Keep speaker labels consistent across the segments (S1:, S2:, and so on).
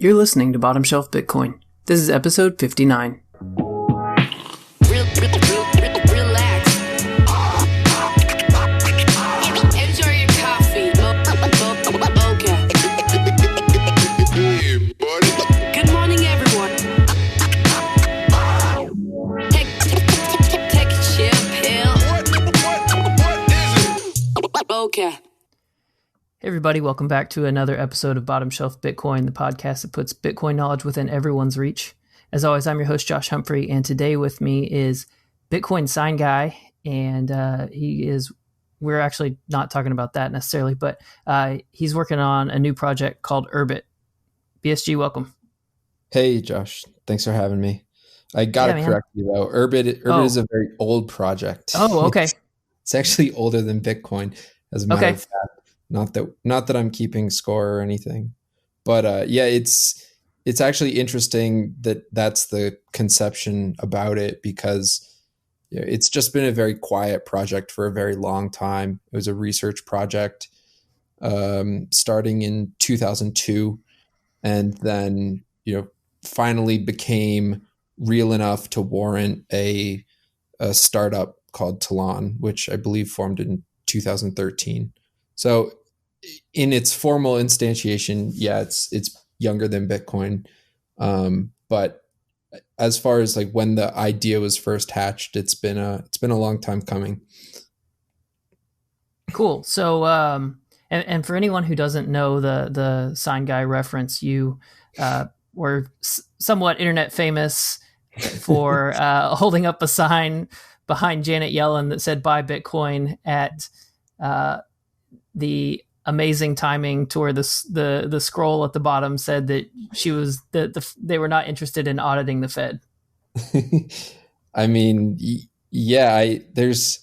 S1: You're listening to Bottomshelf Bitcoin. This is episode 59.
S2: Relax. Enjoy your coffee. Okay. Good morning, everyone. Take a chill pill. Okay.
S1: Hey everybody, welcome back to another episode of Bottomshelf Bitcoin, the podcast that puts Bitcoin knowledge within everyone's reach. As always, I'm your host, Josh Humphrey, and today with me is Bitcoin Sign Guy, and we're actually not talking about that necessarily, but he's working on a new project called Urbit. BSG, welcome.
S3: Hey, Josh. Thanks for having me. I got to correct you, though. Urbit is a very old project.
S1: Oh, okay.
S3: It's actually older than Bitcoin, as a matter of fact. Not that I'm keeping score or anything, but yeah, it's actually interesting that that's the conception about it, because it's just been a very quiet project for a very long time. It was a research project starting in 2002, and then finally became real enough to warrant a startup called Talon, which I believe formed in 2013. So in its formal instantiation, yeah, it's younger than Bitcoin. But as far as like when the idea was first hatched, it's been a long time coming.
S1: Cool. So, and for anyone who doesn't know the Sign Guy reference, you were somewhat internet famous for holding up a sign behind Janet Yellen that said "Buy Bitcoin" at the amazing timing to where the scroll at the bottom said that they were not interested in auditing the Fed.
S3: I mean, yeah, there's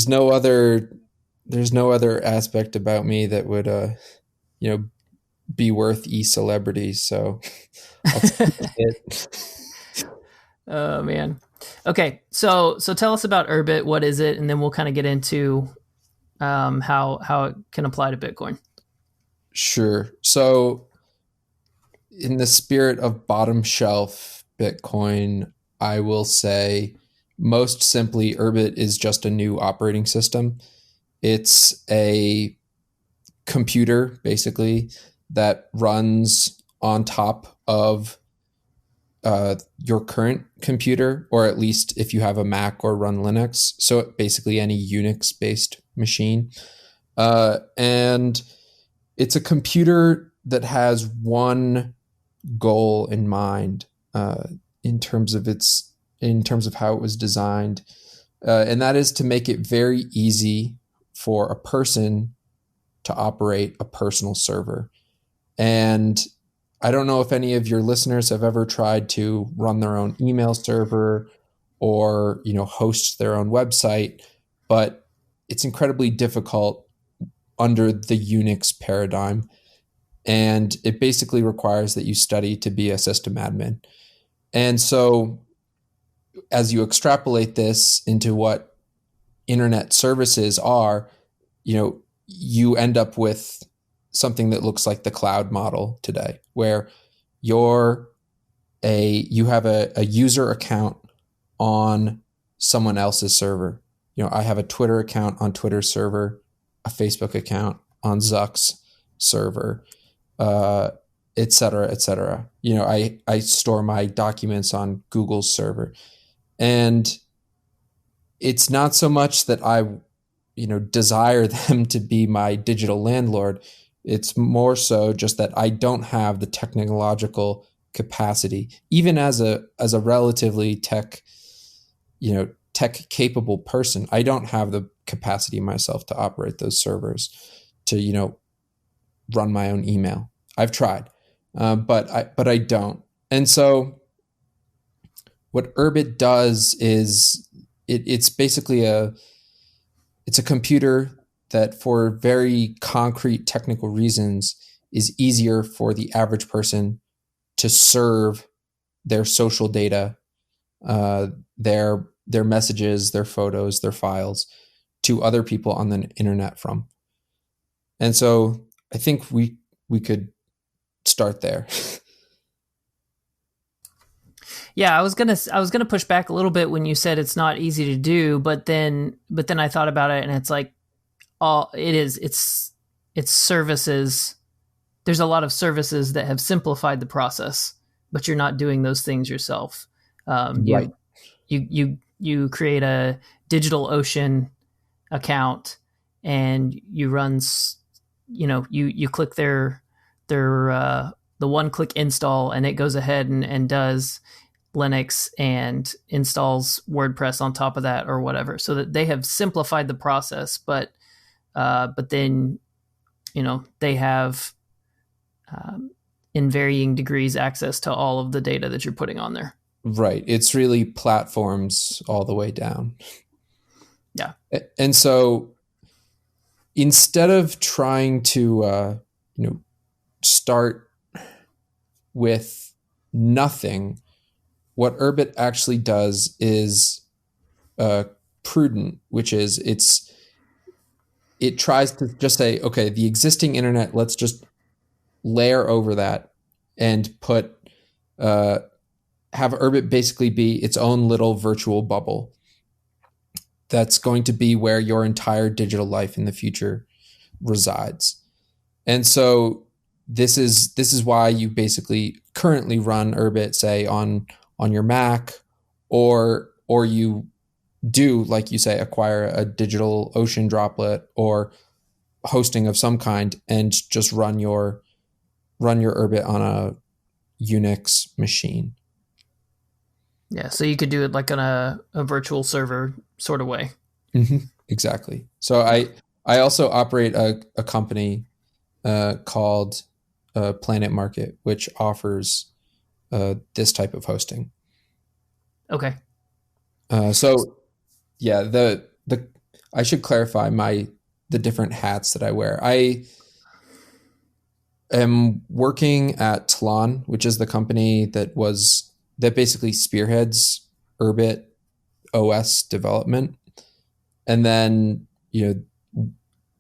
S3: no other aspect about me that would be worth celebrity. So I'll take it.
S1: Oh man. Okay, so tell us about Urbit. What is it? And then we'll kind of get into how it can apply to Bitcoin.
S3: Sure. So in the spirit of bottom shelf Bitcoin, I will say most simply, Urbit is just a new operating system. It's a computer, basically, that runs on top of your current computer, or at least if you have a Mac or run Linux. So basically any Unix-based machine. And it's a computer that has one goal in mind in terms of how it was designed. And that is to make it very easy for a person to operate a personal server. And I don't know if any of your listeners have ever tried to run their own email server or, host their own website, but it's incredibly difficult under the Unix paradigm. And it basically requires that you study to be a system admin. And so as you extrapolate this into what internet services are, you end up with something that looks like the cloud model today, where you have a user account on someone else's server. I have a Twitter account on Twitter's server, a Facebook account on Zuck's server, et cetera, et cetera. I store my documents on Google's server. And it's not so much that I, desire them to be my digital landlord. It's more so just that I don't have the technological capacity, even as a relatively tech capable person. I don't have the capacity myself to operate those servers, to run my own email. I've tried, but I don't. And so what Urbit does is it's basically a computer that, for very concrete technical reasons, is easier for the average person to serve their social data, their messages, their photos, their files to other people on the internet from. And so I think we could start there.
S1: Yeah, I was gonna push back a little bit when you said it's not easy to do, but then I thought about it and it's like all it is. It's services. There's a lot of services that have simplified the process, but you're not doing those things yourself. Um,
S3: Right.
S1: you you create a DigitalOcean account and you run you click their the one click install and it goes ahead and does Linux and installs WordPress on top of that or whatever, so that they have simplified the process. But then they have in varying degrees access to all of the data that you're putting on there.
S3: Right. It's really platforms all the way down.
S1: Yeah.
S3: And so instead of trying to, start with nothing, what Urbit actually does is prudent, which is it tries to just say, okay, the existing internet, let's just layer over that and put have Urbit basically be its own little virtual bubble that's going to be where your entire digital life in the future resides. And so this is why you basically currently run Urbit, say on your Mac, or you do, like you say, acquire a DigitalOcean droplet or hosting of some kind and just run your Urbit on a Unix machine.
S1: Yeah, so you could do it like on a virtual server sort of way.
S3: Mm-hmm. Exactly. So I also operate a company called Planet Market, which offers this type of hosting.
S1: Okay.
S3: So yeah, the I should clarify the different hats that I wear. I am working at Tlon, which is the company that basically spearheads Urbit OS development. And then,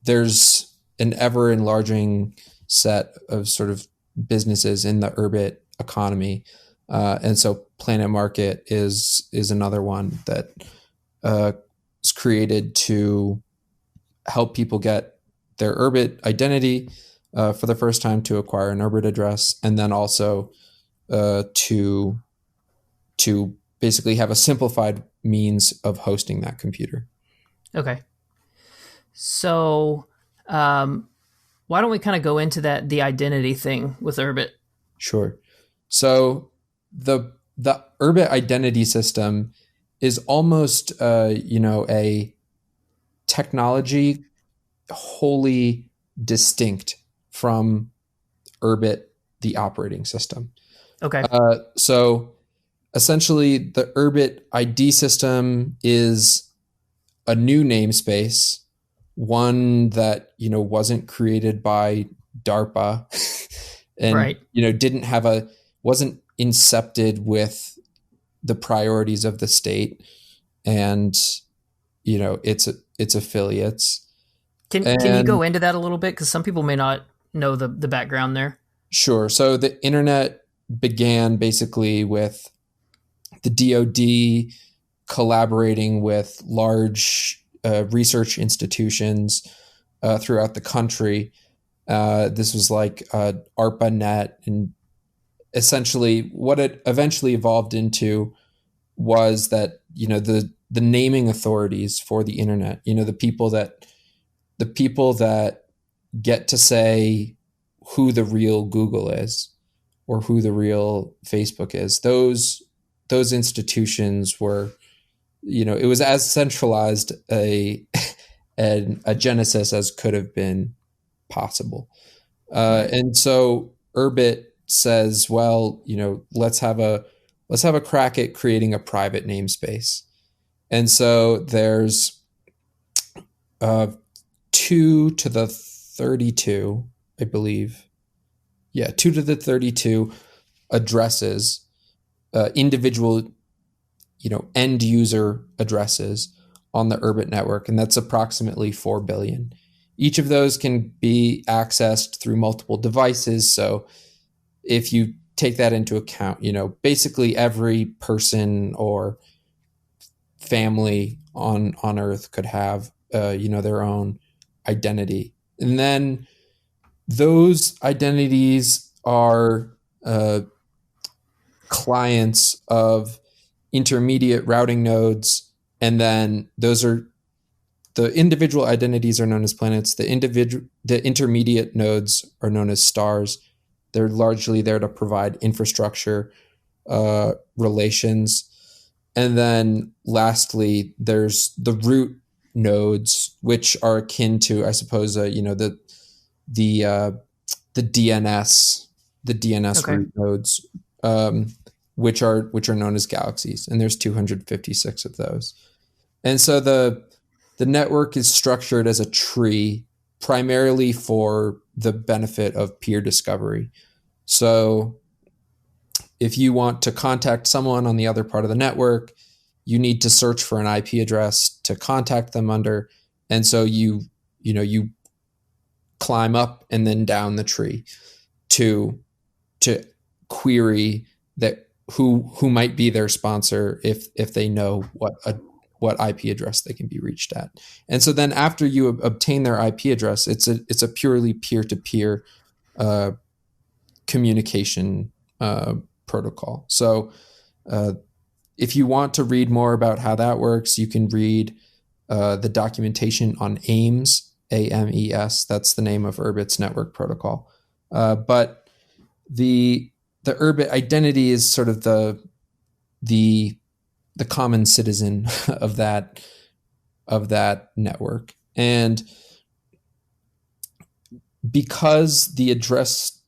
S3: there's an ever enlarging set of sort of businesses in the Urbit economy. And so Planet Market is another one that is created to help people get their Urbit identity for the first time, to acquire an Urbit address, and then also to basically have a simplified means of hosting that computer.
S1: Okay. So, why don't we kind of go into the identity thing with Urbit?
S3: Sure. So the Urbit identity system is almost a technology wholly distinct from Urbit, the operating system.
S1: Okay.
S3: So essentially, the Urbit ID system is a new namespace, one that wasn't created by DARPA, and
S1: right.
S3: wasn't incepted with the priorities of the state and its affiliates.
S1: Can you go into that a little bit, because some people may not know the background there?
S3: Sure. So the internet began basically with the DoD collaborating with large research institutions throughout the country. This was like ARPANET, and essentially what it eventually evolved into was that the naming authorities for the internet, the people that get to say who the real Google is or who the real Facebook is, those institutions were, it was as centralized a genesis as could have been possible. And so Urbit says, well, let's have a crack at creating a private namespace. And so there's 2 to the 32, I believe. Yeah, 2 to the 32 addresses, individual, end user addresses on the Urbit network, and that's approximately 4 billion. Each of those can be accessed through multiple devices. So if you take that into account. Basically every person or family on Earth could have their own identity, and then those identities are clients of intermediate routing nodes, and then those are the individual identities are known as planets. The intermediate nodes are known as stars. They're largely there to provide infrastructure, relations. And then lastly, there's the root nodes, which are akin to, I suppose, the DNS,
S1: Okay.
S3: root nodes, which are known as galaxies, and there's 256 of those. And so the network is structured as a tree, primarily for the benefit of peer discovery. So if you want to contact someone on the other part of the network, you need to search for an IP address to contact them under. And so you climb up and then down the tree to query that who might be their sponsor if they know what IP address they can be reached at. And so then after you obtain their IP address, it's a purely peer-to-peer communication protocol. So if you want to read more about how that works, you can read the documentation on AMES, AMES. That's the name of Urbit's network protocol. But the Urbit identity is sort of the common citizen of that network. And because the address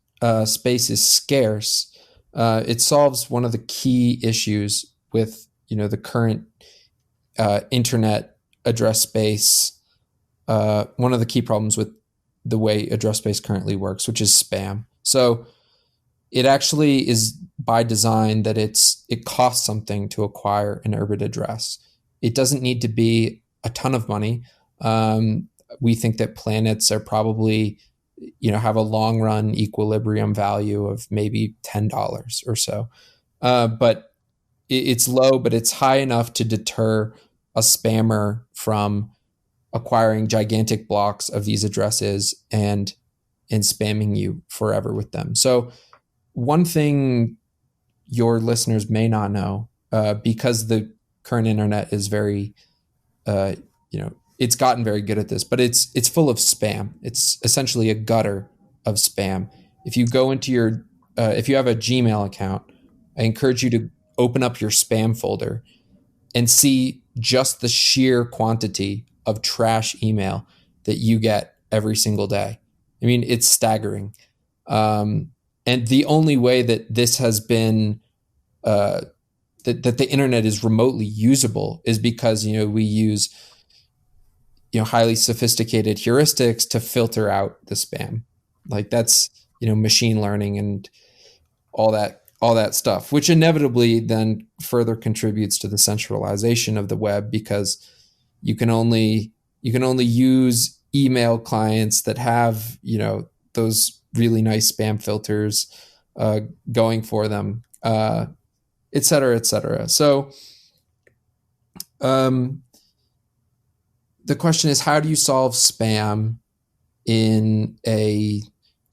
S3: space is scarce, it solves one of the key issues with the current internet address space. One of the key problems with the way address space currently works, which is spam. So it actually is by design that it costs something to acquire an Urbit address. It doesn't need to be a ton of money. We think that planets are probably, have a long run equilibrium value of maybe $10 or so. But it's low, but it's high enough to deter a spammer from acquiring gigantic blocks of these addresses and spamming you forever with them. So one thing your listeners may not know, because the current internet is very, it's gotten very good at this, but it's full of spam. It's essentially a gutter of spam. If you go into if you have a Gmail account, I encourage you to open up your spam folder and see just the sheer quantity of trash email that you get every single day. I mean, it's staggering. And the only way that this has been, that the internet is remotely usable is because, we use, highly sophisticated heuristics to filter out the spam. Like that's, machine learning and all that stuff, which inevitably then further contributes to the centralization of the web, because you can only use email clients that have, those really nice spam filters going for them, et cetera, et cetera. So the question is, how do you solve spam in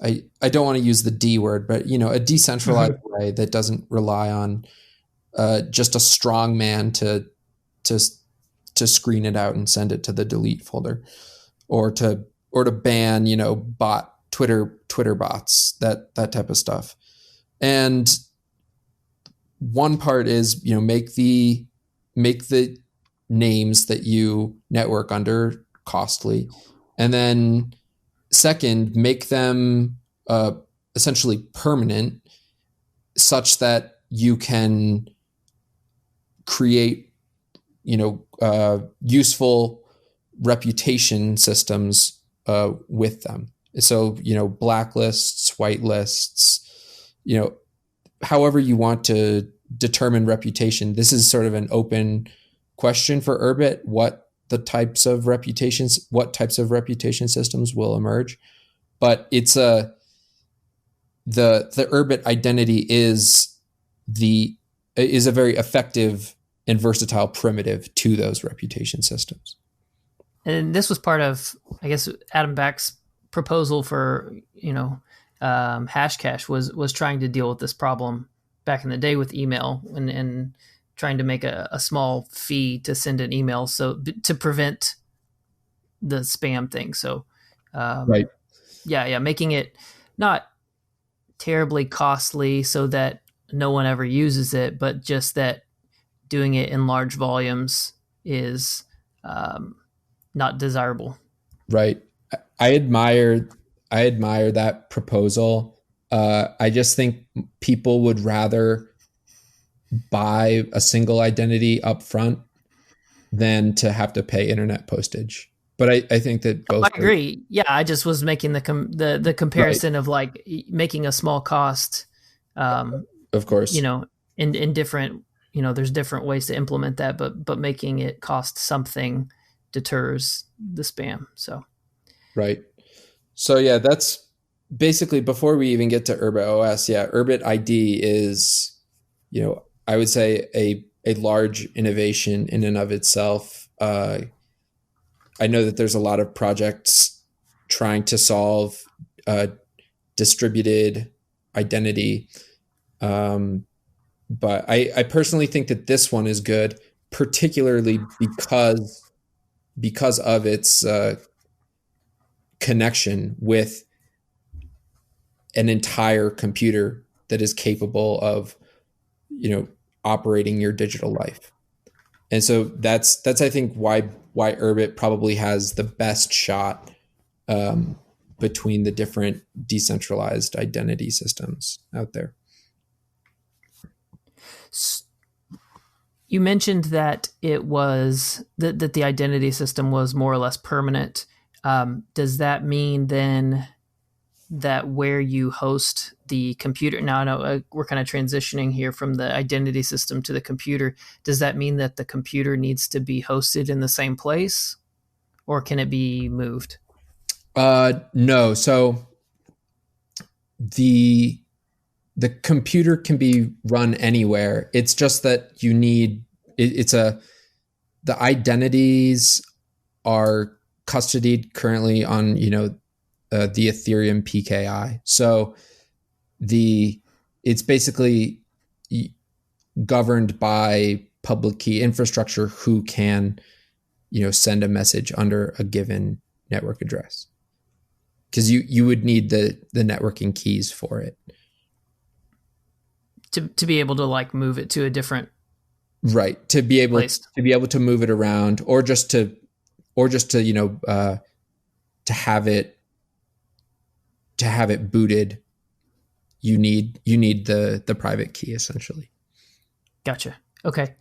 S3: I don't want to use the D word, but a decentralized way that doesn't rely on just a strong man to screen it out and send it to the delete folder, or to ban Twitter bots, that type of stuff. And one part is make the names that you network under costly, and then second, make them essentially permanent, such that you can create useful reputation systems with them. So blacklists, whitelists, however you want to determine reputation. This is sort of an open question for Urbit. What types of reputation systems will emerge? But the Urbit identity is a very effective and versatile primitive to those reputation systems.
S1: And this was part of, I guess, Adam Back's proposal for, Hashcash was trying to deal with this problem back in the day with email and trying to make a small fee to send an email to prevent the spam thing. So,
S3: Right.
S1: Yeah, making it not terribly costly so that no one ever uses it, but just that doing it in large volumes is not desirable.
S3: Right. I admire that proposal. I just think people would rather buy a single identity up front than to have to pay internet postage. But I think that both.
S1: I agree. Yeah, I just was making the comparison of like making a small cost.
S3: Of course.
S1: In different, there's different ways to implement that, but making it cost something deters the spam. So.
S3: Right. So yeah, that's basically before we even get to Urbit OS. Yeah, Urbit ID is, I would say a large innovation in and of itself. I know that there's a lot of projects trying to solve distributed identity. But I personally think that this one is good, particularly because of its connection with an entire computer that is capable of, operating your digital life. And so that's I think why Urbit probably has the best shot between the different decentralized identity systems out there.
S1: You mentioned that it was that the identity system was more or less permanent. Does that mean then that where you host the computer, now I know we're kind of transitioning here from the identity system to the computer, does that mean that the computer needs to be hosted in the same place, or can it be moved?
S3: No. So the computer can be run anywhere. It's just that you need the identities are custodied currently on the Ethereum PKI. So it's basically governed by public key infrastructure who can send a message under a given network address, because you would need the networking keys for it
S1: to be able to like move it to a different
S3: to be able
S1: place.
S3: To be able to move it around, or just to have it booted. You need the private key, essentially.
S1: Gotcha. Okay.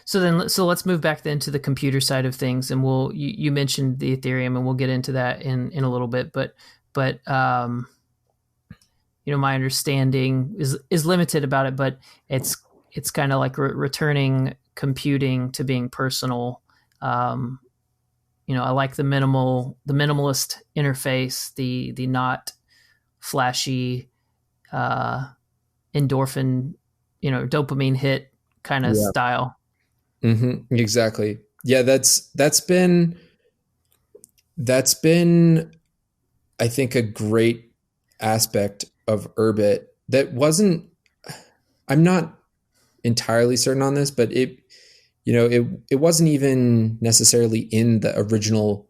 S1: So let's move back then to the computer side of things, and you mentioned the Ethereum, and we'll get into that in a little bit, but my understanding is limited about it, but it's kind of like returning computing to being personal. I like the minimalist interface, the not flashy, endorphin, dopamine hit kind of style.
S3: Mm-hmm, exactly. Yeah, that's been I think a great aspect of Urbit that wasn't. I'm not entirely certain on this, but it wasn't even necessarily in the original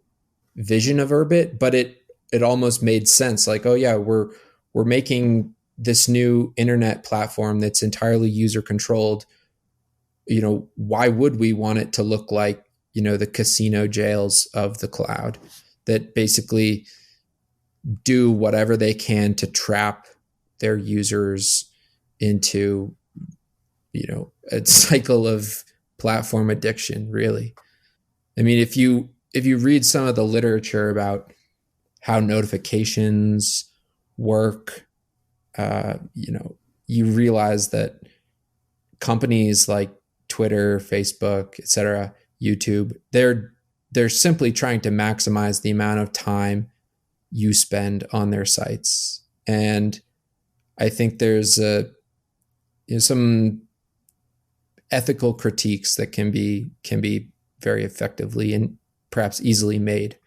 S3: vision of Urbit, but it almost made sense. Like, oh yeah, we're making this new internet platform that's entirely user controlled. Why would we want it to look like, the casino jails of the cloud that basically do whatever they can to trap their users into, a cycle of platform addiction, really. I mean, if you read some of the literature about how notifications work, you realize that companies like Twitter, Facebook, etc., YouTube, they're simply trying to maximize the amount of time you spend on their sites. And I think there's some ethical critiques that can be very effectively and perhaps easily made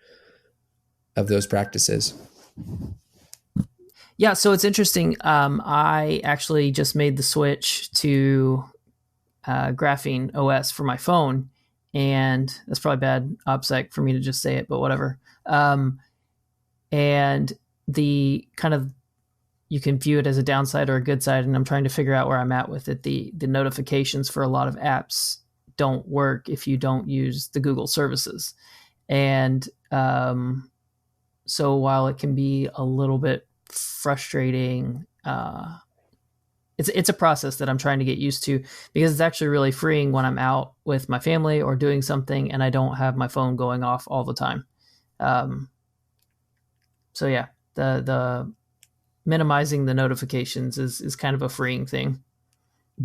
S3: of those practices.
S1: Yeah, so it's interesting. I actually just made the switch to Graphene OS for my phone, and that's probably bad OPSEC for me to just say it, but whatever. And the kind of, you can view it as a downside or a good side, and I'm trying to figure out where I'm at with it. The notifications for a lot of apps don't work if you don't use the Google services, and so while it can be a little bit frustrating, it's a process that I'm trying to get used to, because it's actually really freeing when I'm out with my family or doing something and I don't have my phone going off all the time. So yeah, the minimizing the notifications is kind of a freeing thing.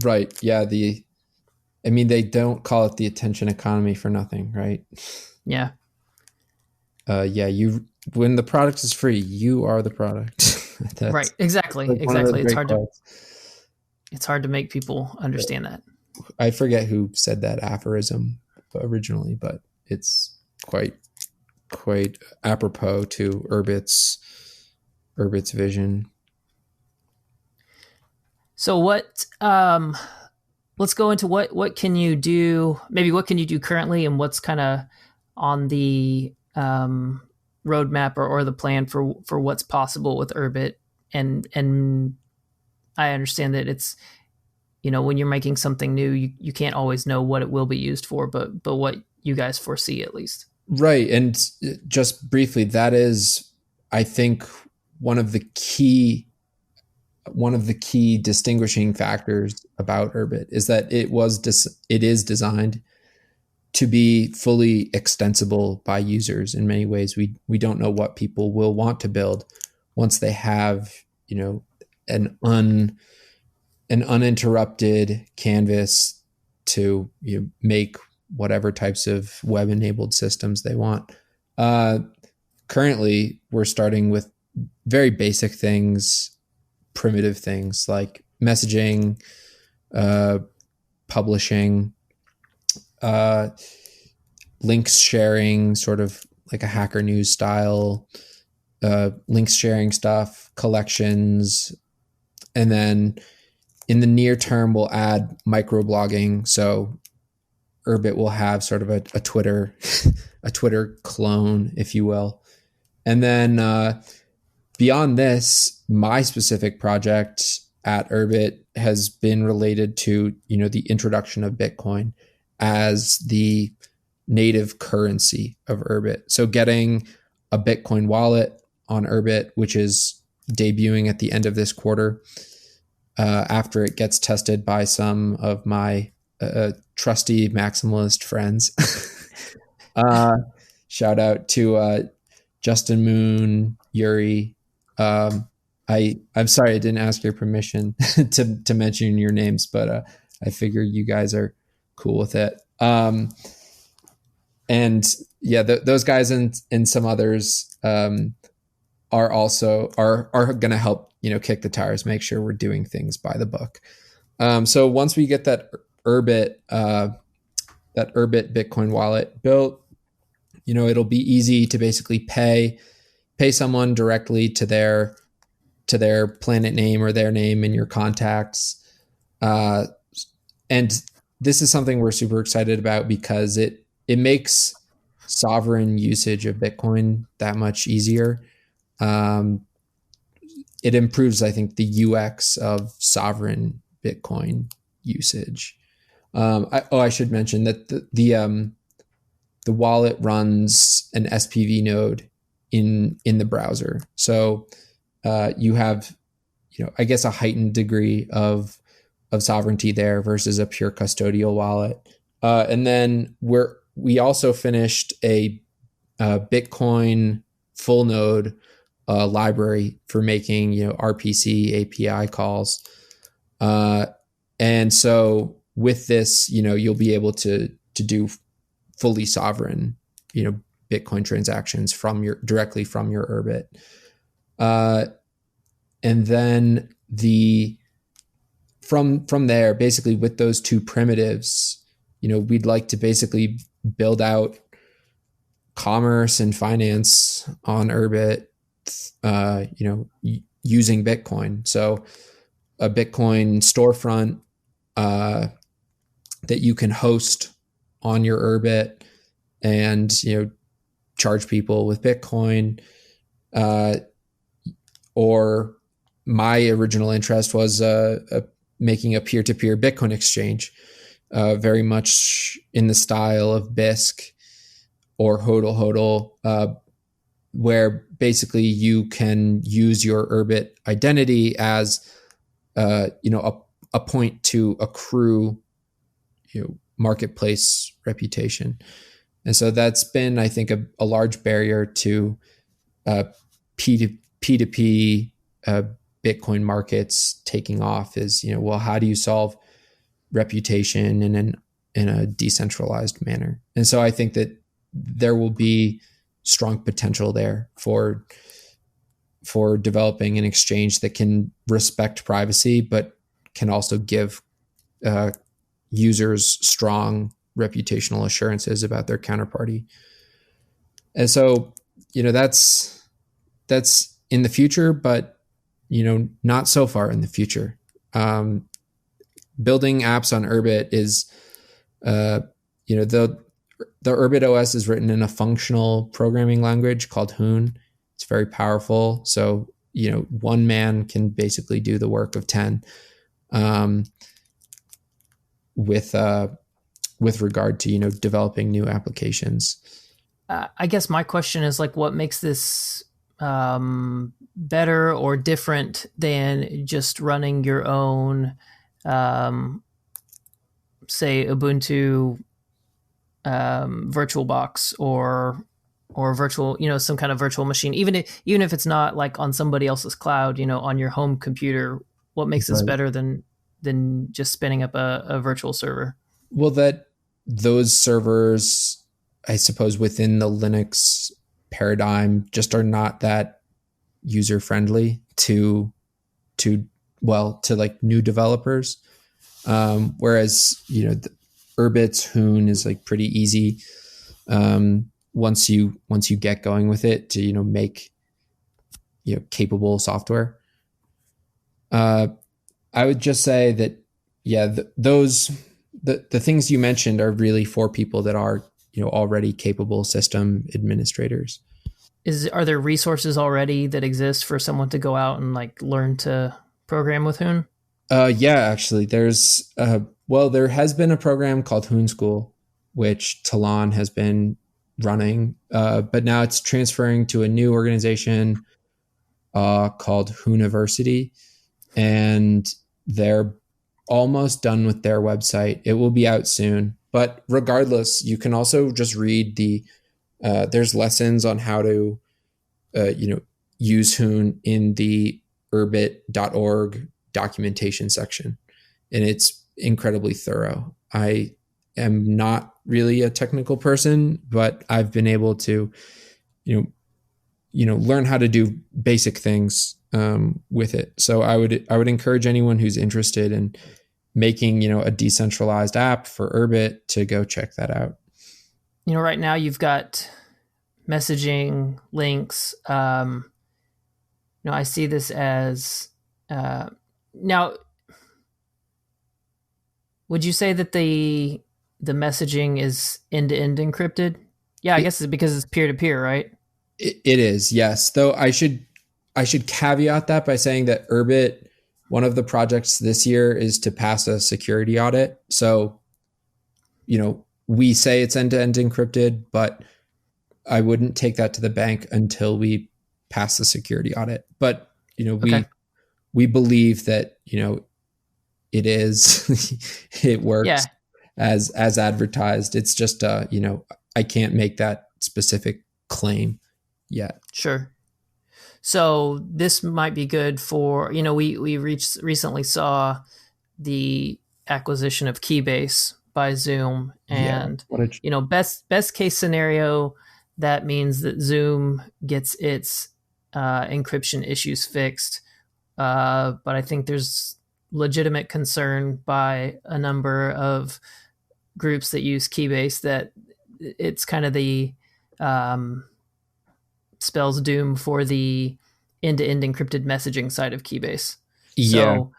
S3: Right. Yeah. They don't call it the attention economy for nothing, right?
S1: Yeah.
S3: When the product is free, you are the product.
S1: Right. Exactly.
S3: Like
S1: exactly. It's hard to make people understand that.
S3: I forget who said that aphorism originally, but it's quite apropos to Urbit's vision.
S1: So what, let's go into what can you do, maybe what can you do currently, and what's kind of on the roadmap or the plan for what's possible with Urbit. And I understand that it's, when you're making something new, you can't always know what it will be used for, but what you guys foresee at least.
S3: Right. And just briefly, that is, I think, one of the key distinguishing factors about Urbit is that it is designed to be fully extensible by users in many ways. We don't know what people will want to build once they have, an uninterrupted canvas to make whatever types of web-enabled systems they want. Currently, we're starting with very basic things, primitive things like messaging, publishing, links sharing, sort of like a Hacker News style, links sharing stuff, collections. And then in the near term, we'll add microblogging. So Urbit will have sort of a Twitter, a Twitter clone, if you will. And then beyond this, my specific project at Urbit has been related to, the introduction of Bitcoin as the native currency of Urbit. So getting a Bitcoin wallet on Urbit, which is debuting at the end of this quarter, after it gets tested by some of my trusty maximalist friends. Shout out to Justin Moon, Yuri. I'm sorry I didn't ask your permission to mention your names, but I figure you guys are cool with it. And yeah, those guys and some others are going to help kick the tires, make sure we're doing things by the book. So once we get that Urbit Bitcoin wallet built, it'll be easy to basically pay someone directly to their planet name or their name in your contacts. And this is something we're super excited about because it makes sovereign usage of Bitcoin that much easier. It improves, I think, the UX of sovereign Bitcoin usage. I should mention that the wallet runs an SPV node in the browser. So you have, I guess, a heightened degree of sovereignty there versus a pure custodial wallet. And then we also finished a Bitcoin full node library for making RPC API calls. And so with this, you'll be able to do fully sovereign, Bitcoin transactions directly from your Urbit. And then the from there, basically with those two primitives, we'd like to basically build out commerce and finance on Urbit, using Bitcoin. So a Bitcoin storefront that you can host on your Urbit and, charge people with Bitcoin. Or my original interest was making a peer-to-peer Bitcoin exchange, very much in the style of BSG or HODL HODL, where basically you can use your Urbit identity as a point to accrue marketplace reputation. And so that's been, I think, a large barrier to P2P Bitcoin markets taking off is, how do you solve reputation in a decentralized manner? And so I think that there will be strong potential there for developing an exchange that can respect privacy, but can also give users strong reputational assurances about their counterparty. And so, that's in the future, but, not so far in the future. Building apps on Urbit is, the Urbit OS is written in a functional programming language called Hoon. It's very powerful. So, one man can basically do the work of 10, with regard to, developing new applications.
S1: I guess my question is what makes this better or different than just running your own, say, Ubuntu VirtualBox or virtual, some kind of virtual machine, even if it's not on somebody else's cloud, on your home computer. What makes this better than just spinning up a virtual server?
S3: Well, that those servers, I suppose, within the Linux paradigm just are not that user friendly to new developers. Whereas, Urbit's Hoon is pretty easy. Once you get going with it to, make, capable software. I would just say that, the things you mentioned are really for people that are, already capable system administrators.
S1: Are there resources already that exist for someone to go out and learn to program with Hoon?
S3: Yeah, actually there's, there has been a program called Hoon School, which Talon has been running, but now it's transferring to a new organization called Hooniversity, and they're almost done with their website. It will be out soon, but regardless, you can also just read there's lessons on how to, use Hoon in the urbit.org documentation section, and it's incredibly thorough. I am not really a technical person, but I've been able to, learn how to do basic things with it. So I would encourage anyone who's interested in making, a decentralized app for Urbit to go check that out.
S1: Right now you've got messaging links. I see this as now. Would you say that the messaging is end-to-end encrypted? Yeah, I guess it's because it's peer-to-peer, right?
S3: It is, yes. Though I should caveat that by saying that Urbit, one of the projects this year is to pass a security audit. So, we say it's end-to-end encrypted, but I wouldn't take that to the bank until we pass the security audit. But, we believe that, it is, it works as advertised. It's just, I can't make that specific claim yet.
S1: Sure. So this might be good for, we recently saw the acquisition of Keybase by Zoom, and best case scenario, that means that Zoom gets its encryption issues fixed but I think there's legitimate concern by a number of groups that use Keybase that it's kind of the spells doom for the end-to-end encrypted messaging side of Keybase.
S3: Yeah,
S1: So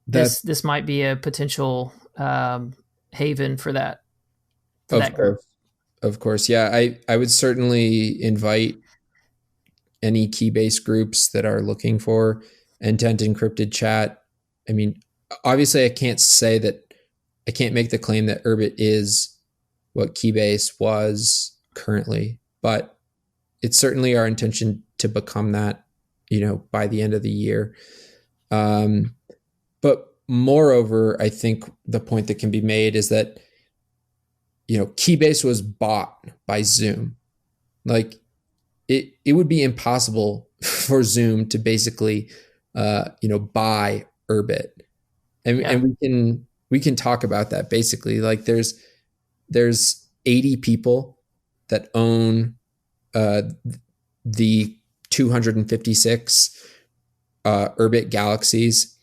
S1: this might be a potential haven for that group.
S3: Of course. Yeah, I would certainly invite any Keybase groups that are looking for end-to-end encrypted chat. I mean, obviously I can't make the claim that Urbit is what Keybase was currently, but it's certainly our intention to become that, by the end of the year. But moreover, I think the point that can be made is that, Keybase was bought by Zoom. Like it would be impossible for Zoom to basically, buy Urbit. And we can talk about that basically. Like there's 80 people that own the 256 Urbit galaxies.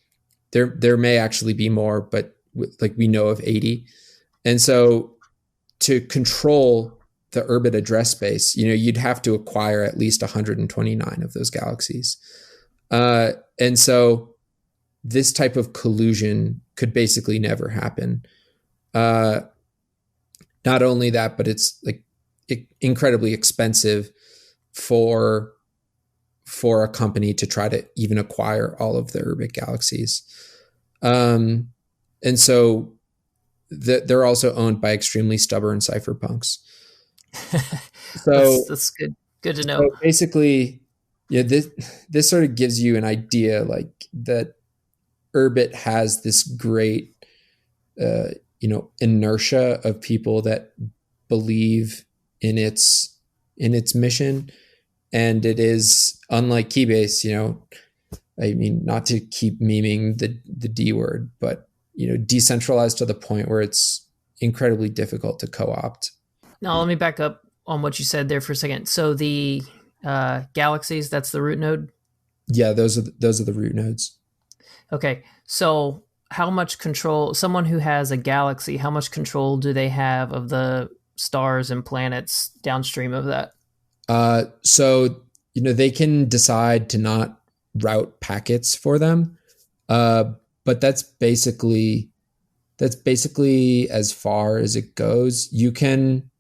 S3: There may actually be more, but we know of 80. And so to control the Urbit address space, you'd have to acquire at least 129 of those galaxies. And so this type of collusion could basically never happen. Not only that, but it's incredibly expensive for a company to try to even acquire all of the Urbit galaxies. And so they're also owned by extremely stubborn cypherpunks. So
S1: that's good to know.
S3: So basically, this sort of gives you an idea that Urbit has this great, inertia of people that believe in its mission. And it is unlike Keybase, I mean, not to keep memeing the D word, but, decentralized to the point where it's incredibly difficult to co-opt.
S1: Now, let me back up on what you said there for a second. So the galaxies, that's the root node?
S3: Yeah, those are the root nodes.
S1: Okay. So how much control, someone who has a galaxy, how much control do they have of the stars and planets downstream of that?
S3: So, they can decide to not route packets for them. But that's basically as far as it goes. You can,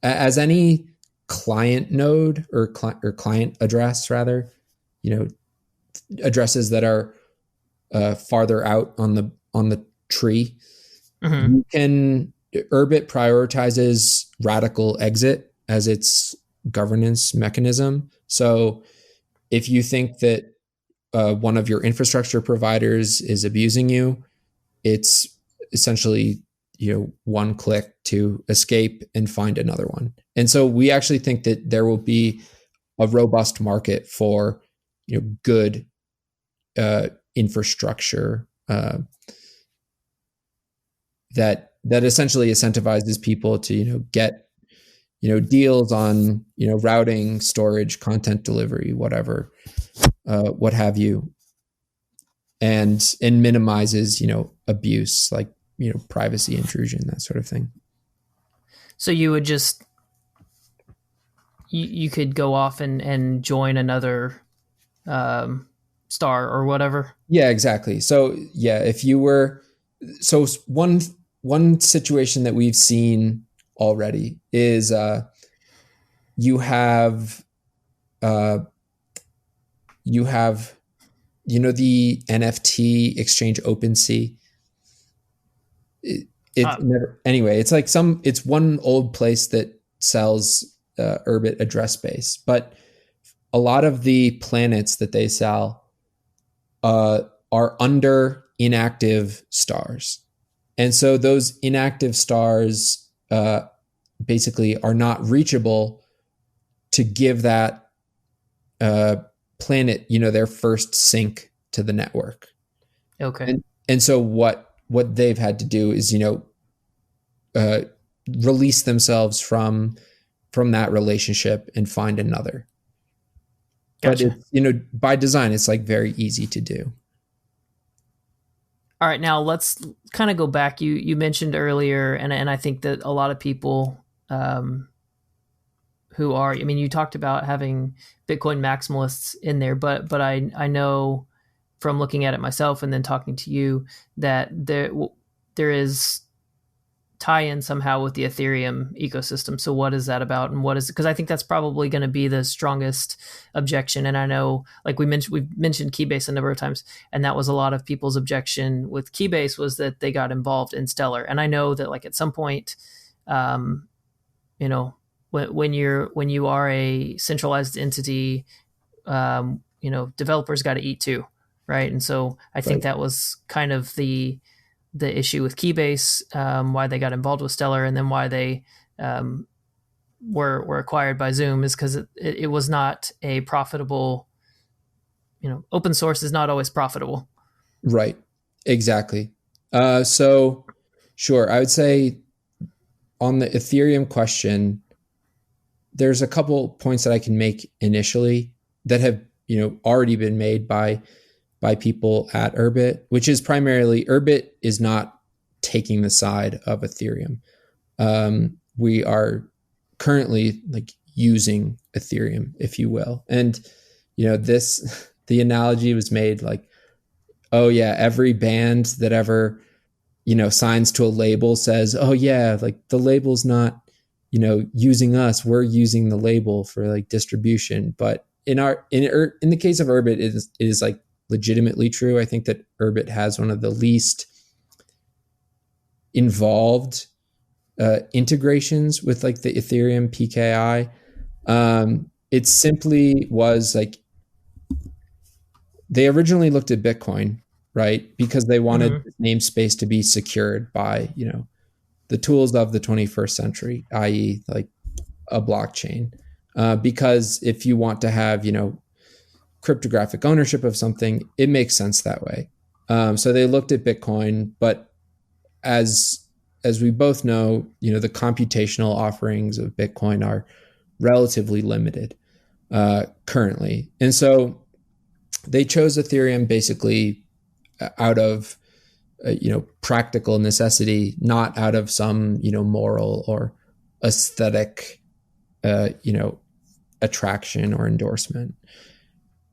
S3: as any client node or client address rather, addresses that are farther out on the tree, you can, Urbit prioritizes radical exit as its governance mechanism. So if you think that one of your infrastructure providers is abusing you, it's essentially, one click to escape and find another one. And so we actually think that there will be a robust market for, good infrastructure that essentially incentivizes people to, get, deals on, routing, storage, content delivery, whatever. What have you, and minimizes, abuse, like, privacy intrusion, that sort of thing.
S1: So you would just, you could go off and join another star or whatever.
S3: Yeah, exactly. So yeah, if you were, so one situation that we've seen already is you have the NFT exchange OpenSea. Anyway, it's like it's one old place that sells Urbit address space, but a lot of the planets that they sell are under inactive stars. And so those inactive stars basically are not reachable to give that planet, their first sync to the network.
S1: Okay.
S3: And so what they've had to do is, release themselves from that relationship and find another.
S1: Gotcha.
S3: But it's, by design, it's like very easy to do.
S1: All right, now let's kind of go back. You mentioned earlier, and I think that a lot of people who are, I mean, you talked about having Bitcoin maximalists in there, but I know from looking at it myself and then talking to you that there is tie-in somehow with the Ethereum ecosystem. So what is that about, and what is, because I think that's probably going to be the strongest objection. And I know, like we've mentioned Keybase a number of times, and that was a lot of people's objection with Keybase, was that they got involved in Stellar. And I know that like at some point, you know, when you are a centralized entity, you know, developers got to eat too, right? And so I think that was kind of the issue with Keybase, why they got involved with Stellar, and then why they were acquired by Zoom, is because it was not a profitable, you know, open source is not always profitable.
S3: Right. Exactly. So sure. I would say on the Ethereum question, there's a couple points that I can make initially that have, you know, already been made by people at Urbit, which is primarily Urbit is not taking the side of Ethereum. We are currently like using Ethereum, if you will. And, you know, the analogy was made like, oh yeah, every band that ever, you know, signs to a label says, oh yeah, like the label's not, you know, using us, we're using the label for like distribution. But in the case of Urbit, it is like legitimately true. I think that Urbit has one of the least involved integrations with like the Ethereum PKI. It simply was like, they originally looked at Bitcoin, right? Because they wanted namespace to be secured by, you know, the tools of the 21st century, i.e. like a blockchain. Because if you want to have, you know, cryptographic ownership of something, it makes sense that way. So they looked at Bitcoin, but as we both know, you know, the computational offerings of Bitcoin are relatively limited currently. And so they chose Ethereum basically out of, you know, practical necessity, not out of some, you know, moral or aesthetic, you know, attraction or endorsement.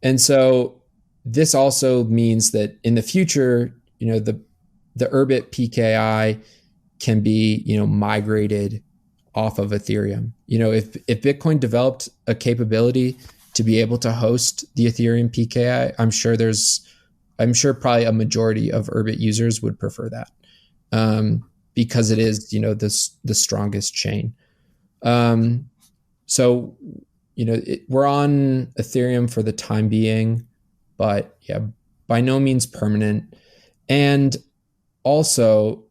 S3: And so this also means that in the future, you know, the Urbit PKI can be, you know, migrated off of Ethereum. You know, if Bitcoin developed a capability to be able to host the Ethereum PKI, I'm sure probably a majority of Urbit users would prefer that, because it is, you know, the strongest chain. So, you know, we're on Ethereum for the time being, but yeah, by no means permanent. And also,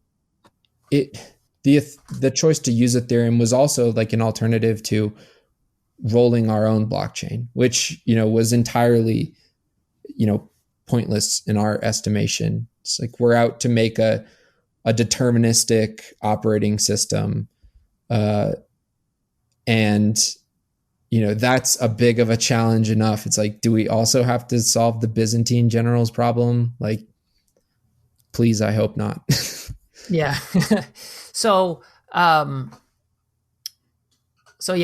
S3: the choice to use Ethereum was also like an alternative to rolling our own blockchain, which, you know, was entirely, you know, pointless in our estimation. It's like we're out to make a deterministic operating system, and you know, that's a big of a challenge enough. It's like, do we also have to solve the Byzantine generals problem? Like, please, I hope not.
S1: Yeah. So yeah,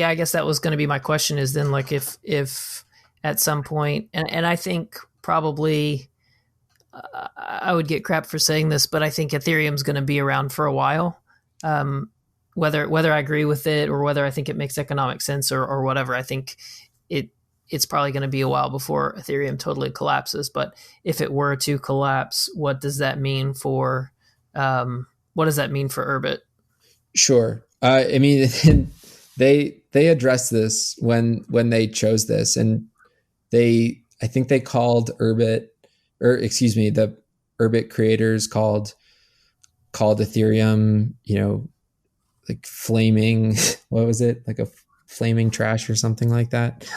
S1: I guess that was going to be my question, is then like if at some point, and I think probably I would get crap for saying this, but I think Ethereum's going to be around for a while. Whether I agree with it or whether I think it makes economic sense or whatever, I think it's probably going to be a while before Ethereum totally collapses. But if it were to collapse, what does that mean for Urbit?
S3: Sure. I mean, they addressed this when they chose this, and I think they called Urbit, or excuse me, the Urbit creators called Ethereum, you know, like flaming, what was it? Like a flaming trash or something like that.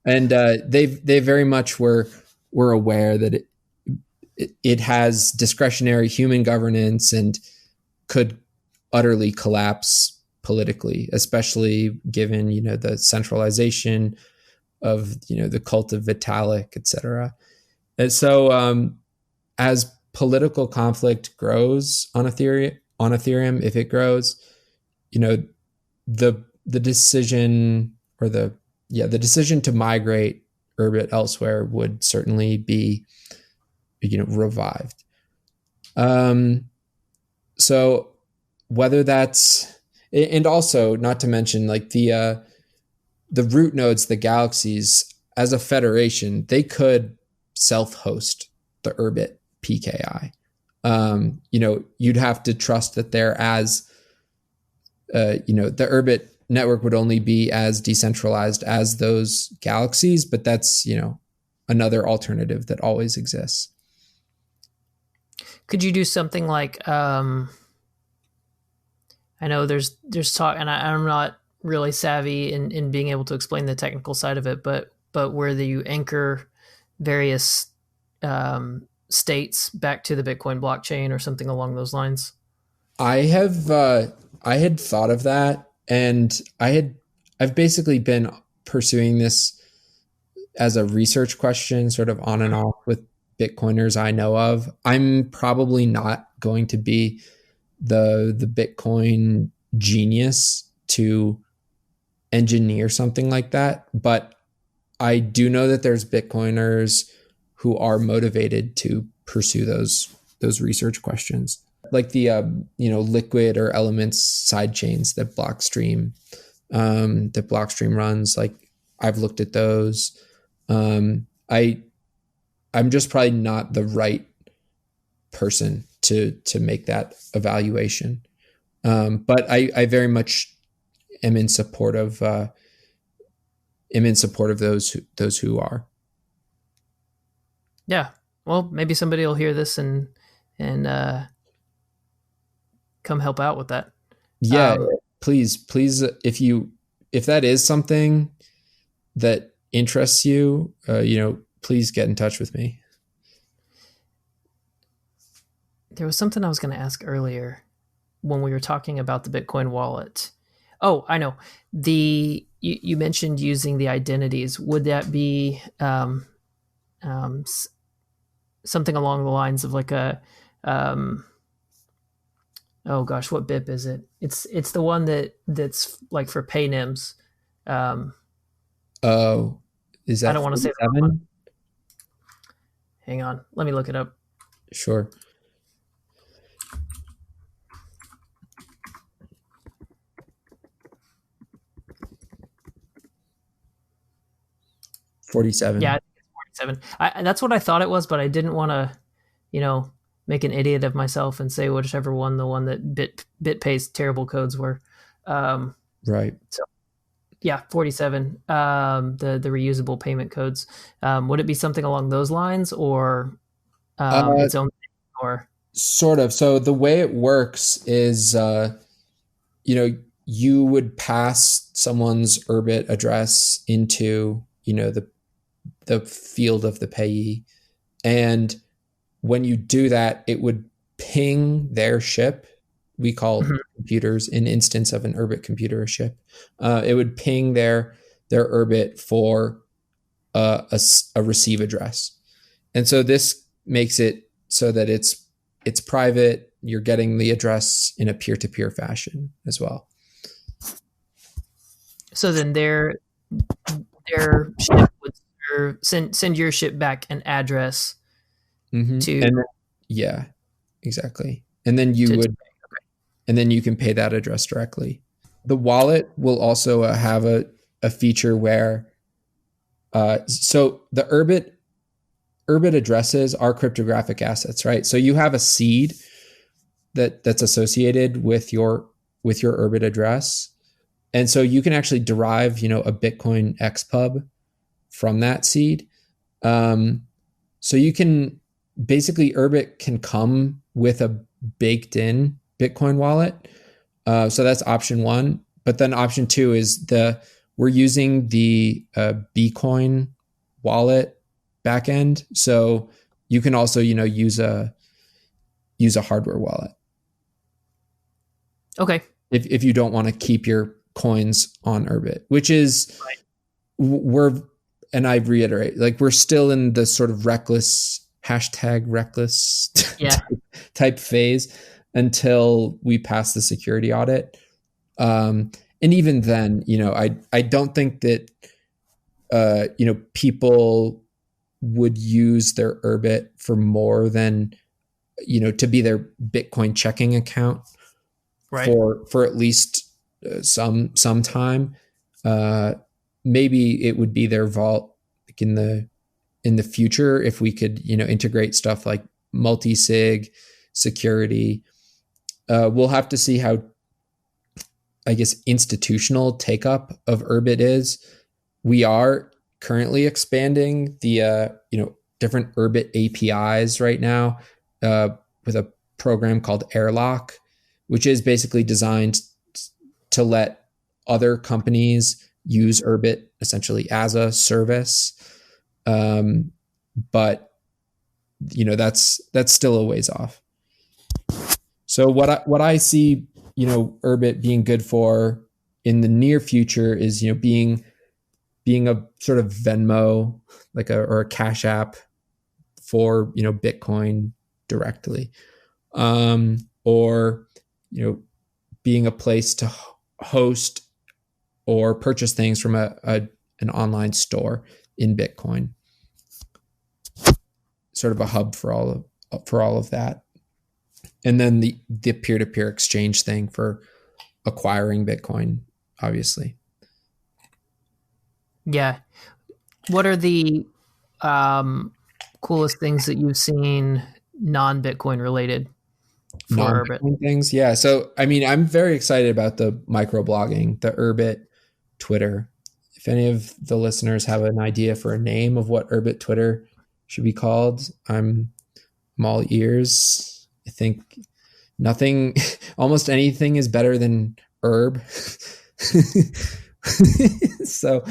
S3: And they very much were aware that it has discretionary human governance and could utterly collapse politically, especially given, you know, the centralization of, you know, the cult of Vitalik, et cetera. And so as political conflict grows on Ethereum, if it grows, the decision or the decision to migrate Urbit elsewhere would certainly be, revived. So whether that's, and also not to mention like the root nodes, the galaxies, as a federation, they could self-host the Urbit PKI. You'd have to trust that they're as, the Urbit network would only be as decentralized as those galaxies, but that's, another alternative that always exists.
S1: Could you do something like, I know there's talk, and I'm not really savvy in being able to explain the technical side of it, but where you anchor various states back to the Bitcoin blockchain or something along those lines?
S3: I had thought of that, and I've basically been pursuing this as a research question, sort of on and off with Bitcoiners I know of. I'm probably not going to be the Bitcoin genius to engineer something like that, but I do know that there's Bitcoiners who are motivated to pursue those research questions, like the liquid or elements side chains that Blockstream runs. Like, I've looked at those. I'm just probably not the right person to make that evaluation. But I very much am in support of those who are.
S1: Yeah. Well, maybe somebody will hear this and come help out with that.
S3: Yeah, please, if that is something that interests you, please get in touch with me.
S1: There was something I was going to ask earlier when we were talking about the Bitcoin wallet. Oh, I know. You mentioned using the identities. Would that be something along the lines of like a oh gosh, what BIP is it? It's the one that's like for paynims.
S3: Oh, is that?
S1: I don't want to say that one. Hang on, let me look it up.
S3: Sure. $47.
S1: Yeah, I think it's 47. That's what I thought it was, but I didn't want to, make an idiot of myself and say whichever one, the one that BitPay's terrible codes were.
S3: Right.
S1: So, yeah, 47. The reusable payment codes. Would it be something along those lines, or its own thing, or
S3: sort of? So the way it works is, you would pass someone's Urbit address into, the field of the payee, and when you do that, it would ping their ship. We call computers, an instance of an Urbit computer, a ship. It would ping their Urbit for a receive address, and so this makes it so that it's private. You're getting the address in a peer-to-peer fashion as well.
S1: So then their ship would send your ship back an address to.
S3: And yeah, exactly. And then and then you can pay that address directly. The wallet will also have a feature where, so the Urbit addresses are cryptographic assets, right? So you have a seed that's associated with your Urbit address. And so you can actually derive, a Bitcoin XPub from that seed. So you can basically, Urbit can come with a baked in Bitcoin wallet. So that's option one. But then option two is we're using the Bcoin wallet backend. So you can also, use a hardware wallet.
S1: Okay.
S3: If you don't want to keep your coins on Urbit, which is
S1: right.
S3: And I reiterate, like, we're still in the sort of reckless hashtag reckless
S1: Yeah.
S3: type phase until we pass the security audit. And even then, I don't think that, people would use their Urbit for more than, to be their Bitcoin checking account
S1: Right.
S3: for at least some time. Maybe it would be their vault like in the future if we could, integrate stuff like multi-sig security. We'll have to see how, I guess, institutional take up of Urbit is. We are currently expanding the different Urbit APIs right now with a program called Airlock, which is basically designed to let other companies use Urbit essentially as a service. But that's still a ways off. So what I see, Urbit being good for in the near future is, being a sort of Venmo, or a Cash App for, Bitcoin directly, or being a place to host or purchase things from an online store in Bitcoin, sort of a hub for all of that. And then the peer-to-peer exchange thing for acquiring Bitcoin, obviously.
S1: Yeah. What are the coolest things that you've seen non-Bitcoin related for Urbit?
S3: Non-Bitcoin things? Yeah. So, I mean, I'm very excited about the microblogging, the Urbit Twitter. If any of the listeners have an idea for a name of what Urbit Twitter should be called, I'm all ears. I think almost anything is better than herb. so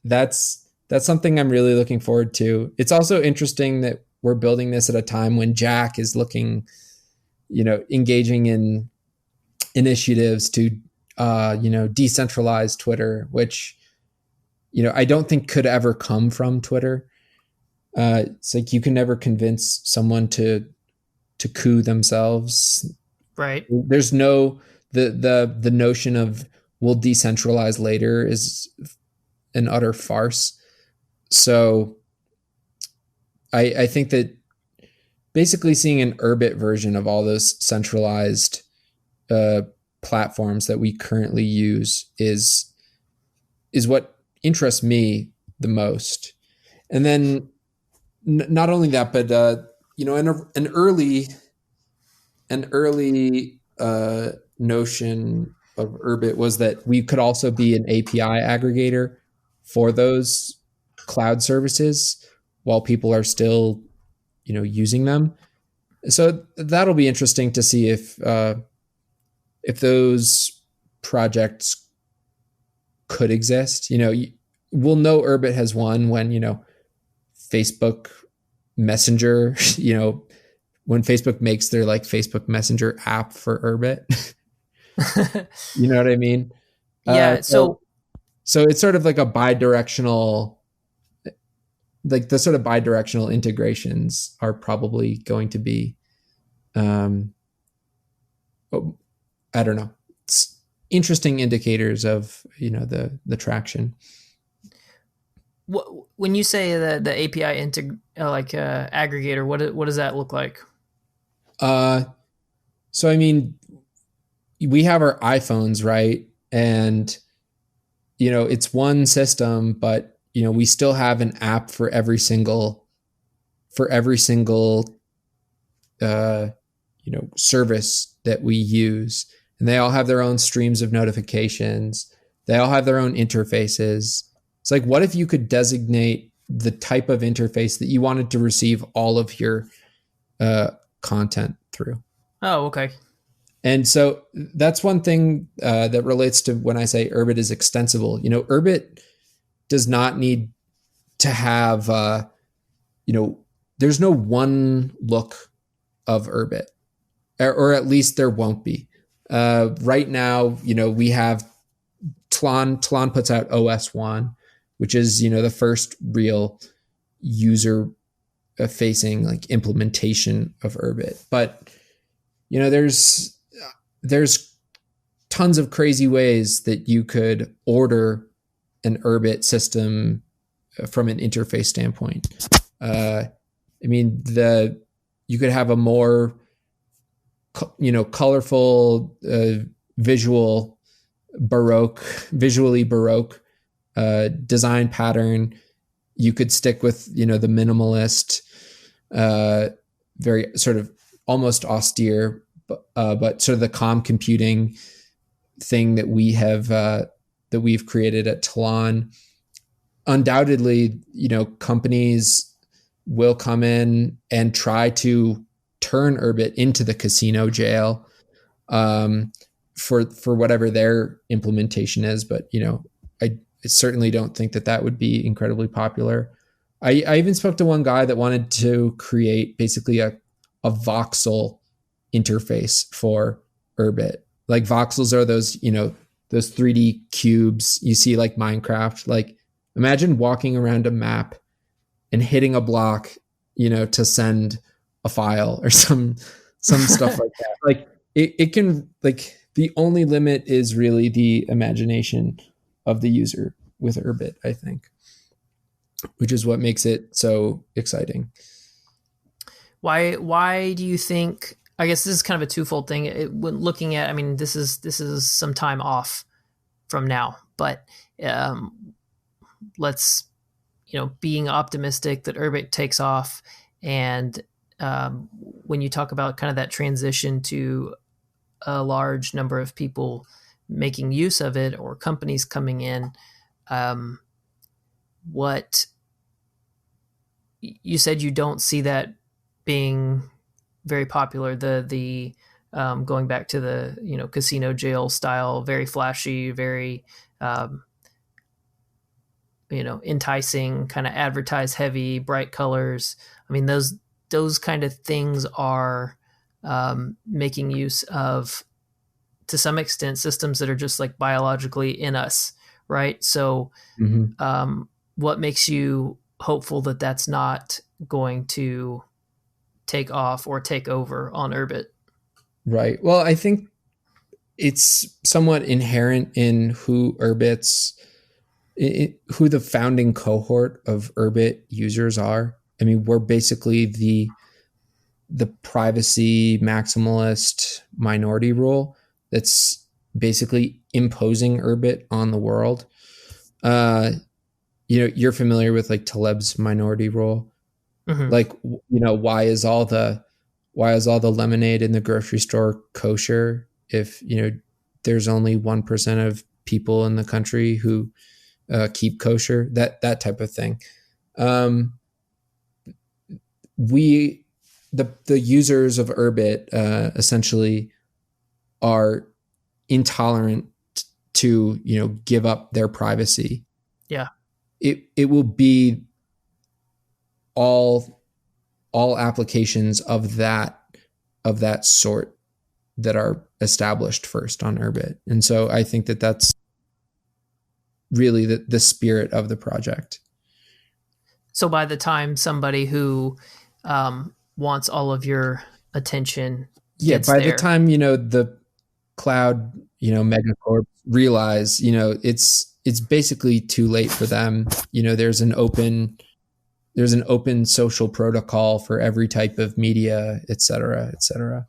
S3: that's something I'm really looking forward to. It's also interesting that we're building this at a time when Jack is looking, engaging in initiatives to, decentralize Twitter, which, I don't think could ever come from Twitter. It's like you can never convince someone to coup themselves.
S1: Right.
S3: There's no the notion of we'll decentralize later is an utter farce. So I think that basically seeing an Urbit version of all those centralized platforms that we currently use is what interests me the most. And then not only that, but an early notion of Urbit was that we could also be an API aggregator for those cloud services while people are still, using them. So that'll be interesting to see if those projects could exist. We'll know Urbit has won when, Facebook Messenger, when Facebook makes their Facebook Messenger app for Urbit. You know what I mean?
S1: Yeah.
S3: So it's sort of like a bidirectional, the sort of bidirectional integrations are probably going to be, I don't know, it's interesting indicators of, the traction.
S1: When you say the API aggregator, what does that look like?
S3: So I mean, we have our iPhones, right? And it's one system, but we still have an app for every single service that we use, and they all have their own streams of notifications. They all have their own interfaces. It's like, what if you could designate the type of interface that you wanted to receive all of your content through?
S1: Oh, okay.
S3: And so that's one thing that relates to when I say Urbit is extensible. Urbit does not need to have, there's no one look of Urbit, or at least there won't be. Right now, we have Tlon puts out OS 1, which is, the first real user facing like implementation of Urbit. But there's tons of crazy ways that you could order an Urbit system from an interface standpoint. You could have a more colorful, visually baroque design pattern. You could stick with the minimalist, very sort of almost austere, but sort of the calm computing thing that we've created at Talon. Undoubtedly, companies will come in and try to turn Urbit into the casino jail for whatever their implementation is. But I certainly don't think that would be incredibly popular. I even spoke to one guy that wanted to create basically a voxel interface for Urbit. Like voxels are those 3D cubes you see like Minecraft. Like imagine walking around a map and hitting a block, to send a file or some stuff like that. Like it can, like, the only limit is really the imagination of the user with Urbit, I think, which is what makes it so exciting.
S1: Why do you think, I guess this is kind of a twofold thing. When looking at, this is some time off from now, but let's, being optimistic that Urbit takes off. And when you talk about kind of that transition to a large number of people making use of it or companies coming in, what you said, you don't see that being very popular. The going back to the casino jail style, very flashy, very enticing, kind of advertise heavy, bright colors. Those kind of things are making use of, to some extent, systems that are just like biologically in us, right? So what makes you hopeful that that's not going to take off or take over on Urbit?
S3: Right. Well, I think it's somewhat inherent in who the founding cohort of Urbit users are. We're basically the privacy maximalist minority rule that's basically imposing Urbit on the world. You're familiar with like Taleb's minority rule. Mm-hmm. Like, why is all the lemonade in the grocery store kosher if, there's only 1% of people in the country who keep kosher, that type of thing. The users of Urbit essentially are intolerant to give up their privacy.
S1: Yeah,
S3: it will be all applications of that sort that are established first on Urbit, and so I think that's really the spirit of the project.
S1: So by the time somebody who wants all of your attention
S3: the time the cloud megacorps realize it's basically too late for them. There's an open social protocol for every type of media, et cetera, et cetera.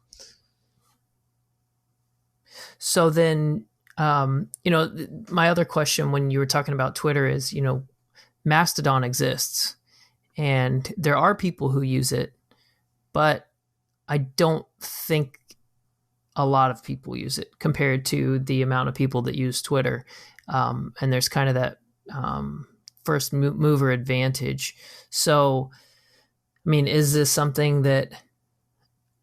S1: So then my other question when you were talking about Twitter is, Mastodon exists and there are people who use it, but I don't think a lot of people use it compared to the amount of people that use Twitter. And there's kind of that first mover advantage. So, is this something that,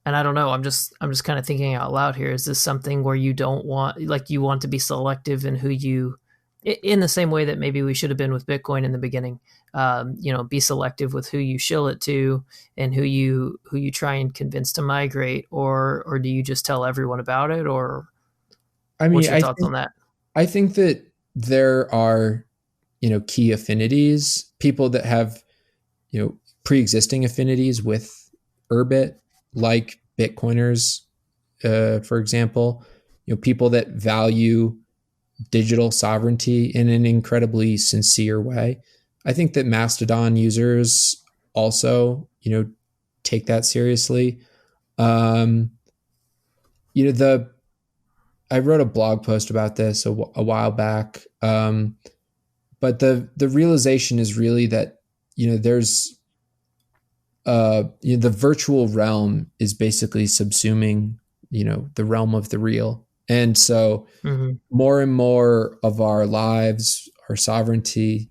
S1: and I don't know, I'm just kind of thinking out loud here. Is this something where you don't want, like, you want to be selective in who you, in the same way that maybe we should have been with Bitcoin in the beginning, be selective with who you shill it to and who you try and convince to migrate, or do you just tell everyone about it? Or what's your thoughts on that?
S3: I think that there are, key affinities, people that have, pre-existing affinities with Urbit, like Bitcoiners, for example, people that value digital sovereignty in an incredibly sincere way. I think that Mastodon users also, take that seriously. I wrote a blog post about this a while back, but the realization is really that there's the virtual realm is basically subsuming the realm of the real, and so more and more of our lives, our sovereignty,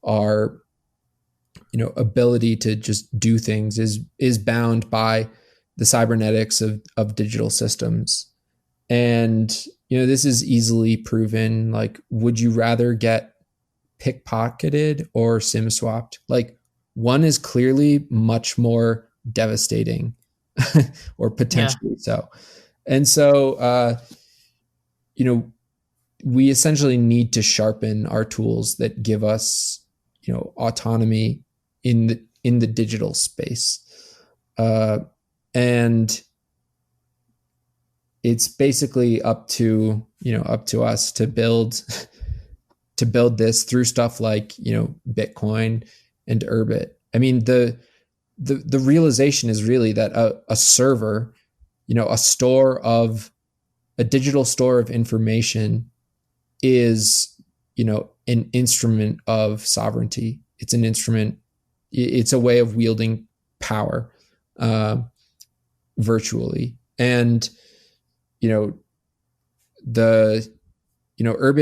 S3: our ability to just do things is bound by the cybernetics of digital systems. And this is easily proven. Like, would you rather get pickpocketed or sim swapped? Like, one is clearly much more devastating or potentially so. And so we essentially need to sharpen our tools that give us autonomy in the digital space, and it's basically up to us to build this through stuff like Bitcoin and Urbit. I mean, the realization is really that a server, a digital store of information is an instrument of sovereignty. It's an instrument. It's a way of wielding power virtually. And Urbit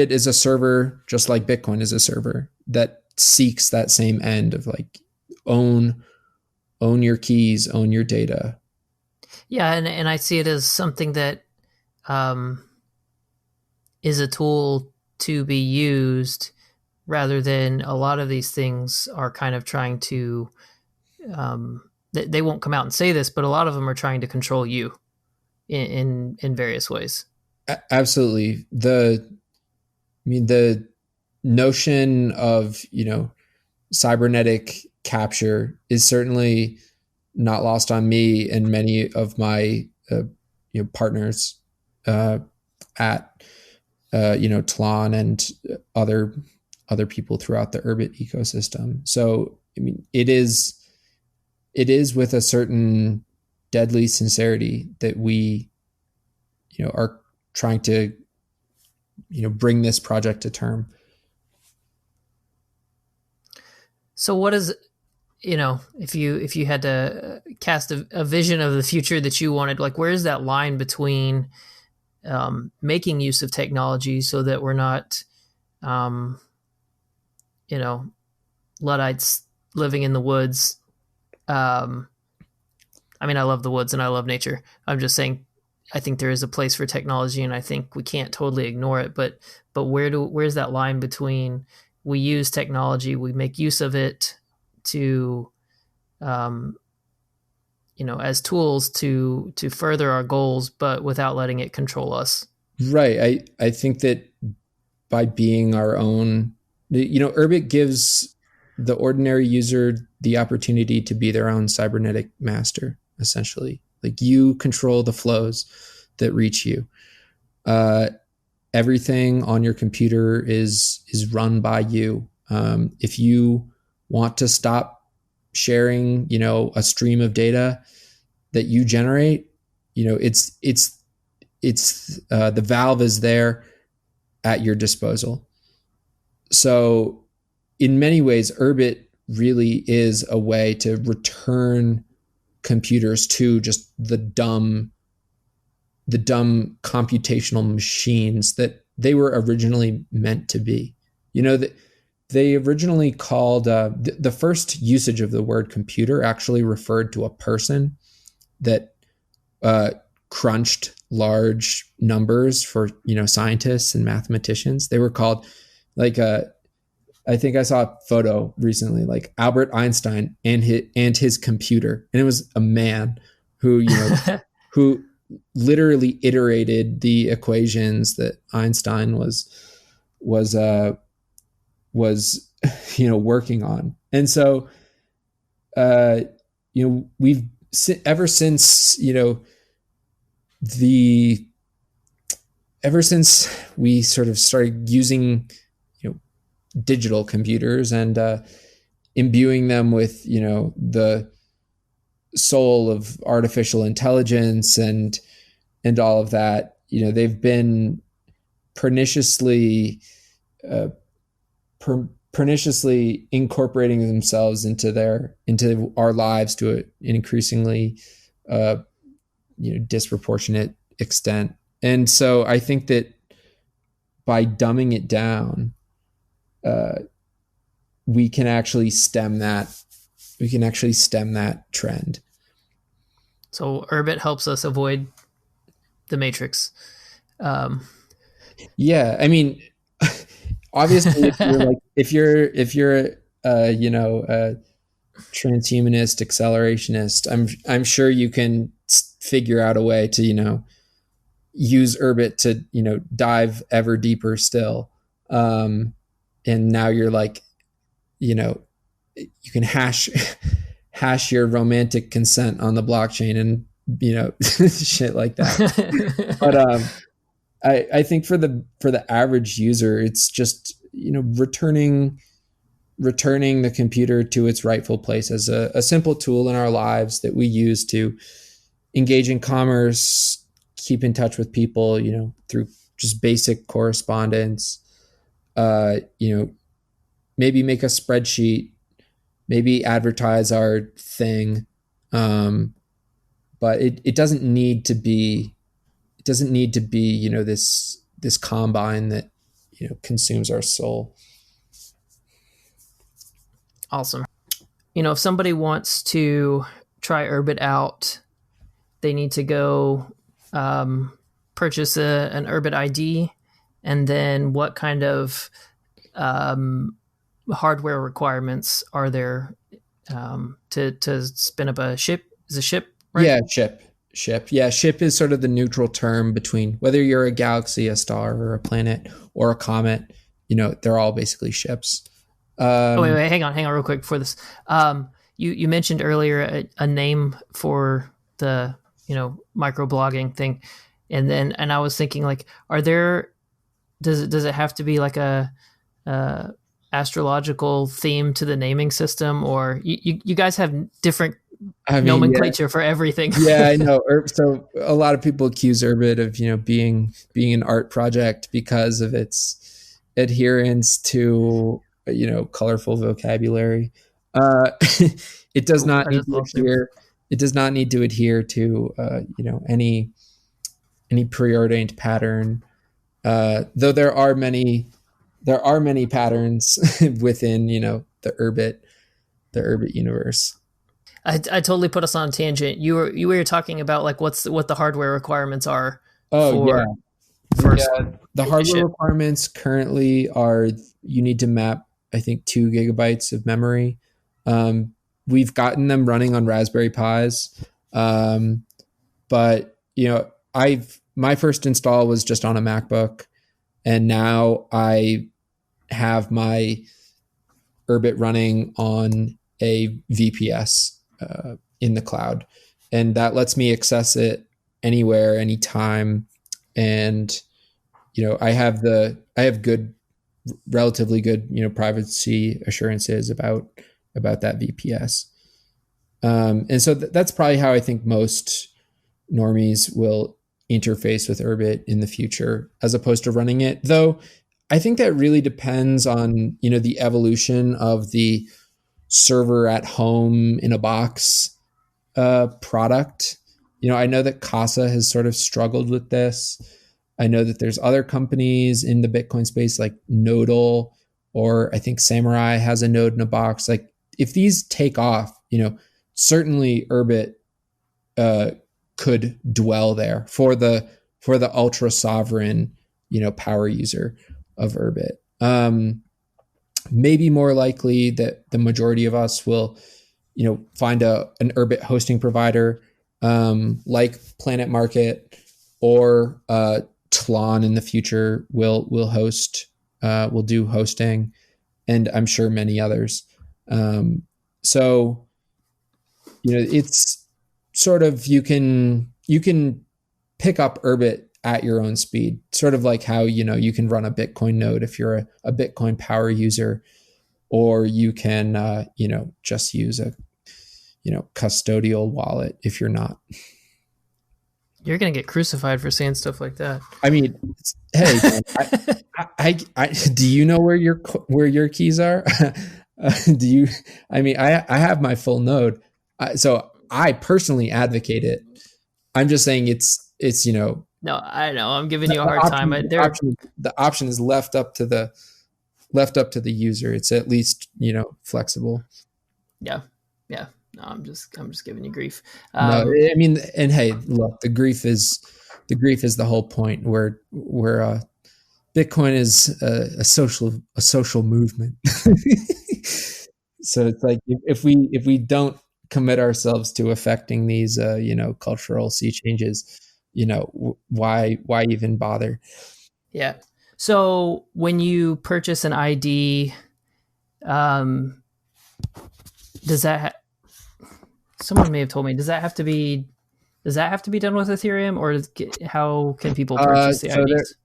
S3: is a server just like Bitcoin is a server that seeks that same end of like own your keys, own your data.
S1: Yeah, and I see it as something that is a tool to be used, rather than a lot of these things are kind of trying to, they won't come out and say this, but a lot of them are trying to control you in various ways.
S3: Absolutely. The notion of, cybernetic capture is certainly not lost on me and many of my, partners at Tlon and other people throughout the Urbit ecosystem. So, it is with a certain deadly sincerity that we, are trying to, bring this project to term.
S1: So what is, if you had to cast a vision of the future that you wanted, like, where is that line between making use of technology so that we're not, Luddites living in the woods? I love the woods and I love nature. I'm just saying, I think there is a place for technology, and I think we can't totally ignore it. But where's that line between we use technology, we make use of it to, as tools to further our goals, but without letting it control us?
S3: Right. I think that by being our own, Urbit gives the ordinary user the opportunity to be their own cybernetic master, essentially. Like, you control the flows that reach you. Everything on your computer is run by you. If you want to stop sharing, a stream of data that you generate, it's the valve is there at your disposal. So in many ways, Urbit really is a way to return computers to just the dumb computational machines that they were originally meant to be. They originally called the first usage of the word computer actually referred to a person that crunched large numbers for scientists and mathematicians. They were called, like, I think I saw a photo recently, like Albert Einstein and his computer, and it was a man who who literally iterated the equations that Einstein was working on. And so uh, we've ever since the ever since we sort of started using digital computers and imbuing them with the soul of artificial intelligence and all of that, they've been perniciously perniciously incorporating themselves into our lives to an increasingly disproportionate extent. And so I think that by dumbing it down, we can actually stem that trend.
S1: So Urbit helps us avoid the matrix.
S3: Yeah, I mean, obviously, if you're a transhumanist accelerationist, I'm sure you can figure out a way to use Urbit to dive ever deeper still. And now you're like, you can hash your romantic consent on the blockchain and shit like that. But I think for the average user, it's just returning the computer to its rightful place as a simple tool in our lives that we use to engage in commerce, keep in touch with people, through just basic correspondence, maybe make a spreadsheet, maybe advertise our thing. But it doesn't need to be this combine that consumes our soul.
S1: Awesome. If somebody wants to try Urbit out, they need to go purchase an Urbit ID, and then what kind of hardware requirements are there to spin up a ship? Is a ship, right?
S3: Yeah, ship. Yeah, ship is sort of the neutral term between whether you're a galaxy, a star, or a planet, or a comet. They're all basically ships.
S1: Wait, hang on real quick before this. You mentioned earlier a name for the microblogging thing, and I was thinking, like, does it have to be like a astrological theme to the naming system, or you guys have different nomenclature for everything?
S3: Yeah, I know. So a lot of people accuse Urbit of being an art project because of its adherence to colorful vocabulary. It does not need to adhere. It does not need to adhere to any preordained pattern. Though there are many patterns within the Urbit universe.
S1: I totally put us on a tangent. You were talking about like what the hardware requirements are.
S3: The hardware requirements currently are you need to map, I think, 2 gigabytes of memory. We've gotten them running on Raspberry Pis, but my first install was just on a MacBook, and now I have my Urbit running on a VPS in the cloud, and that lets me access it anywhere, anytime. And I have relatively good privacy assurances about that VPS. And so that's probably how I think most normies will interface with Urbit in the future, as opposed to running it. Though I think that really depends on the evolution of the server at home in a box product. I know that Casa has sort of struggled with this. I know that there's other companies in the Bitcoin space like Nodal, or I think Samurai has a node in a box. Like, if these take off, certainly Urbit could dwell there for the ultra sovereign, power user of Urbit. Maybe more likely that the majority of us will, find an Urbit hosting provider like Planet Market, or Tlon in the future will do hosting, and I'm sure many others. So it's sort of, you can pick up Urbit at your own speed, sort of like how, you can run a Bitcoin node if you're a Bitcoin power user, or you can, just use a, custodial wallet if you're not.
S1: You're gonna get crucified for saying stuff like that.
S3: I mean, hey, I do you know where your keys are? Do you? I mean, I have my full node, so I personally advocate it. I'm just saying it's
S1: No, I know. I'm giving you a hard time.
S3: The option is left up to the user. It's at least flexible.
S1: Yeah. No, I'm just giving you grief.
S3: No, I mean, and hey, look, the grief is the whole point. Where Bitcoin is a social movement. So it's like if we don't commit ourselves to affecting these cultural sea changes, why even bother?
S1: Yeah. So when you purchase an ID, does that someone may have told me, does that have to be done with Ethereum, or how can people purchase the IDs?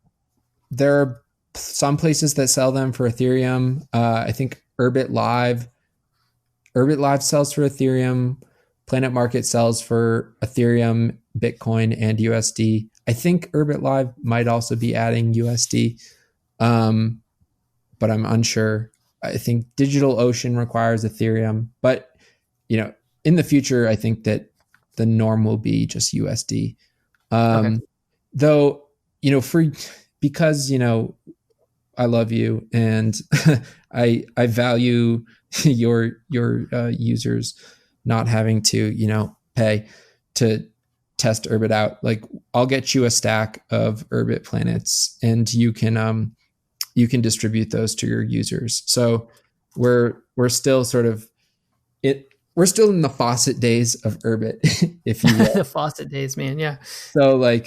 S3: There are some places that sell them for Ethereum. I think Urbit Live sells for Ethereum. Planet Market sells for Ethereum, Bitcoin, and USD. I think Urbit Live might also be adding USD, but I'm unsure. I think DigitalOcean requires Ethereum, but in the future, I think that the norm will be just USD.
S1: Okay.
S3: Though, because I love you and I value your users not having to pay to test Urbit out. Like, I'll get you a stack of Urbit planets, and you can distribute those to your users. So we're still sort of we're still in the faucet days of Urbit, if you will.
S1: The faucet days, man. Yeah.
S3: So like,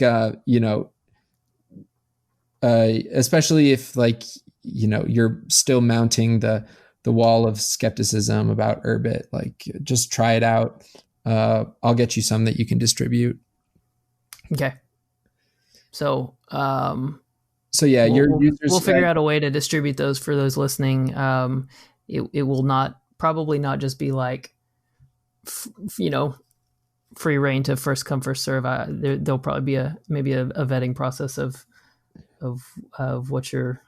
S3: especially if you're still mounting the wall of skepticism about Urbit, like, just try it out. I'll get you some that you can distribute.
S1: Okay. So,
S3: yeah, your users.
S1: We'll figure out a way to distribute those for those listening. It will probably not just be like, free reign to first come first serve. There'll probably be maybe a vetting process of what you're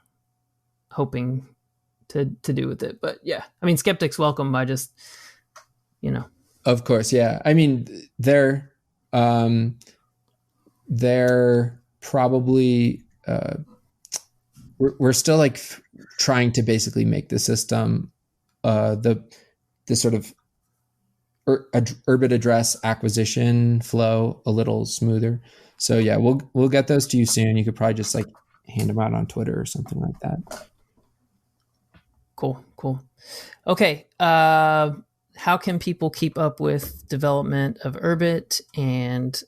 S1: hoping to do with it. But yeah, I mean, skeptics welcome. I just
S3: Of course, yeah. I mean, they're probably we're still like trying to basically make the system the sort of Urbit address acquisition flow a little smoother. So yeah, we'll get those to you soon. You could probably just like hand them out on Twitter or something like that.
S1: Cool. Okay. How can people keep up with development of Urbit and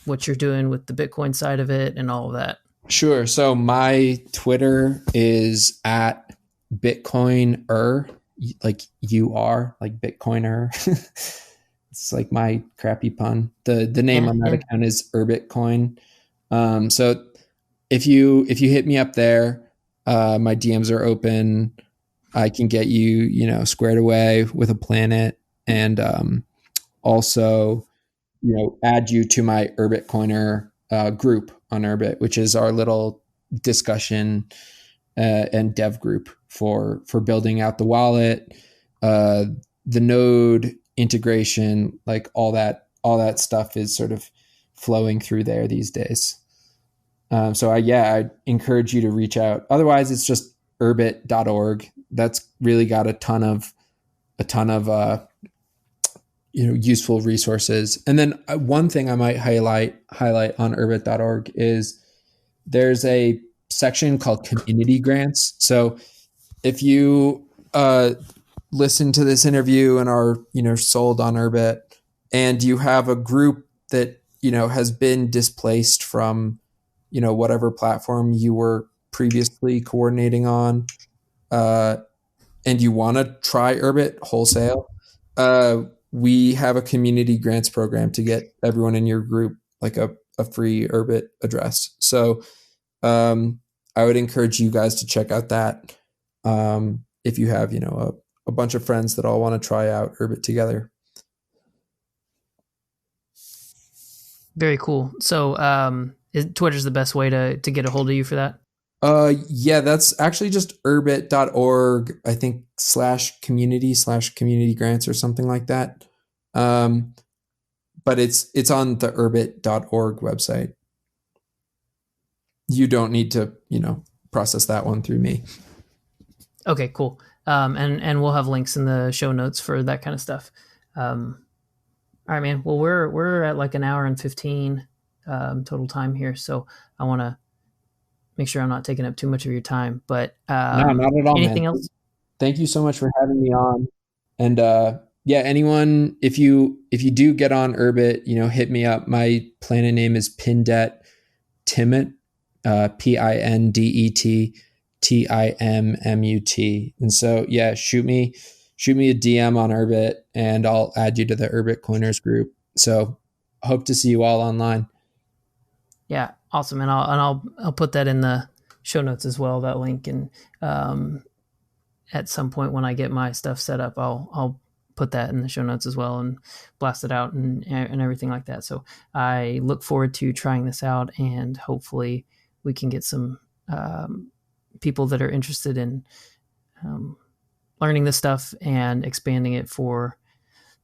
S1: what you're doing with the Bitcoin side of it and all of that?
S3: Sure. So my Twitter is at Bitcoiner, like like Bitcoiner. It's like my crappy pun. The name on that account is Urbitcoin. So if you hit me up there, my DMs are open. I can get you, squared away with a planet, and also, add you to my Urbitcoiner group on Urbit, which is our little discussion and dev group for building out the wallet, the node integration, like all that stuff is sort of flowing through there these days. So I encourage you to reach out. Otherwise, it's just urbit.org. That's really got a ton of useful resources. And then one thing I might highlight on urbit.org is there's a section called community grants. So if you listen to this interview and are sold on Urbit, and you have a group that has been displaced from whatever platform you were previously coordinating on, and you want to try Urbit wholesale, we have a community grants program to get everyone in your group like a free Urbit address. So I would encourage you guys to check out that if you have, a bunch of friends that all want to try out Urbit together.
S1: Very cool. So Twitter's the best way to get a hold of you for that?
S3: Yeah, that's actually just urbit.org, I think /community grants or something like that. But it's on the urbit.org website. You don't need to, process that one through me.
S1: Okay, cool. And we'll have links in the show notes for that kind of stuff. All right, man. Well, we're at like an hour and 15 total time here, so I want to make sure I'm not taking up too much of your time. But
S3: no, not at all.
S1: Anything
S3: man.
S1: else?
S3: Thank you so much for having me on. And yeah, anyone, if you do get on Urbit, hit me up. My planet name is pindet-timmut, PINDET-TIMMUT. And so yeah, shoot me a DM on Urbit, and I'll add you to the Urbit Coiners group. So hope to see you all online.
S1: Yeah, awesome. And I'll put that in the show notes as well, that link. And at some point when I get my stuff set up, I'll put that in the show notes as well and blast it out and everything like that. So I look forward to trying this out, and hopefully we can get some people that are interested in learning this stuff and expanding it for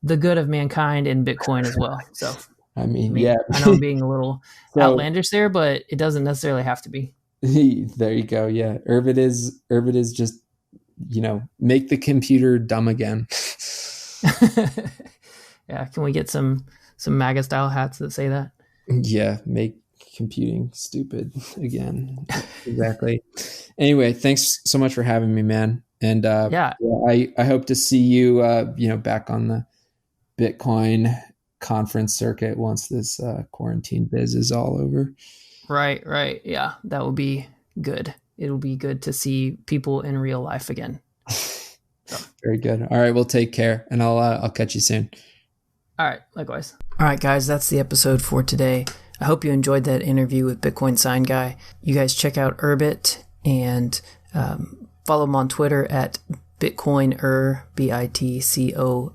S1: the good of mankind and Bitcoin as well. So
S3: I mean, yeah,
S1: I know I'm being a little outlandish there, but it doesn't necessarily have to be.
S3: There you go. Yeah. Urbit is just, make the computer dumb again.
S1: Yeah. Can we get some MAGA style hats that say that?
S3: Yeah. Make computing stupid again. Exactly. Anyway, thanks so much for having me, man. And I hope to see you, back on the Bitcoin conference circuit once this quarantine biz is all over.
S1: Right. Yeah, that will be good. It'll be good to see people in real life again. So.
S3: Very good. All right, well, take care, and I'll catch you soon.
S1: All right, likewise. All right, guys, that's the episode for today. I hope you enjoyed that interview with Bitcoin Sign Guy. You guys check out Urbit and follow him on Twitter at Bitcoiner, BITCOINUR.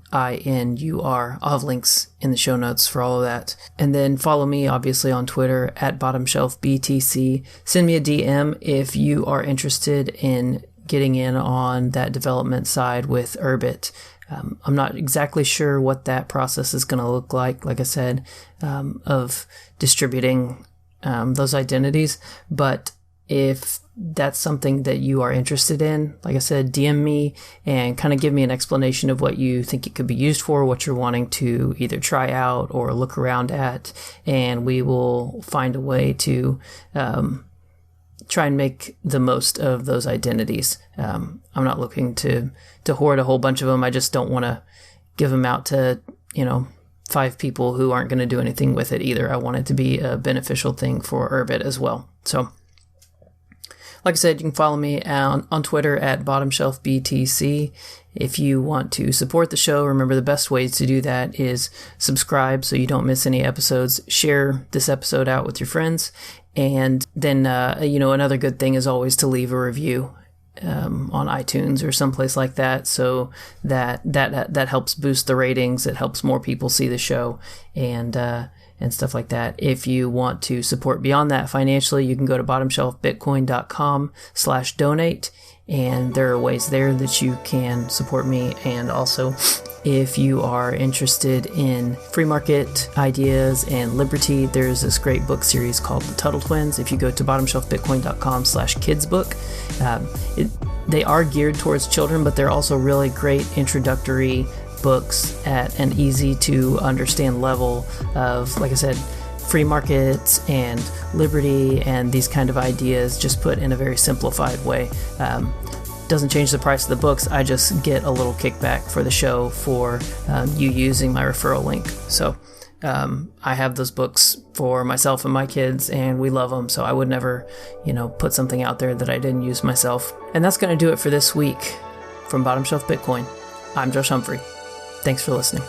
S1: I'll have links in the show notes for all of that. And then follow me, obviously, on Twitter at BottomshelfBTC. Send me a DM if you are interested in getting in on that development side with Urbit. I'm not exactly sure what that process is going to look like I said, of distributing those identities. But if that's something that you are interested in, like I said, DM me and kind of give me an explanation of what you think it could be used for, what you're wanting to either try out or look around at, and we will find a way to try and make the most of those identities. I'm not looking to hoard a whole bunch of them. I just don't want to give them out to, 5 people who aren't going to do anything with it either. I want it to be a beneficial thing for Urbit as well. So, like I said, you can follow me on Twitter at BottomshelfBTC. If you want to support the show, remember the best ways to do that is subscribe so you don't miss any episodes. Share this episode out with your friends. And then, another good thing is always to leave a review on iTunes or someplace like that, so that helps boost the ratings. It helps more people see the show and stuff like that. If you want to support beyond that financially, you can go to bottomshelfbitcoin.com/donate, and there are ways there that you can support me. And also, if you are interested in free market ideas and liberty, there's this great book series called The Tuttle Twins. If you go to bottomshelfbitcoin.com/kidsbook, they are geared towards children, but they're also really great introductory books at an easy to understand level of, like I said, free markets and liberty and these kind of ideas just put in a very simplified way. Doesn't change the price of the books. I just get a little kickback for the show for you using my referral link. So I have those books for myself and my kids, and we love them. So I would never, put something out there that I didn't use myself. And that's going to do it for this week. From Bottom Shelf Bitcoin, I'm Josh Humphrey. Thanks for listening.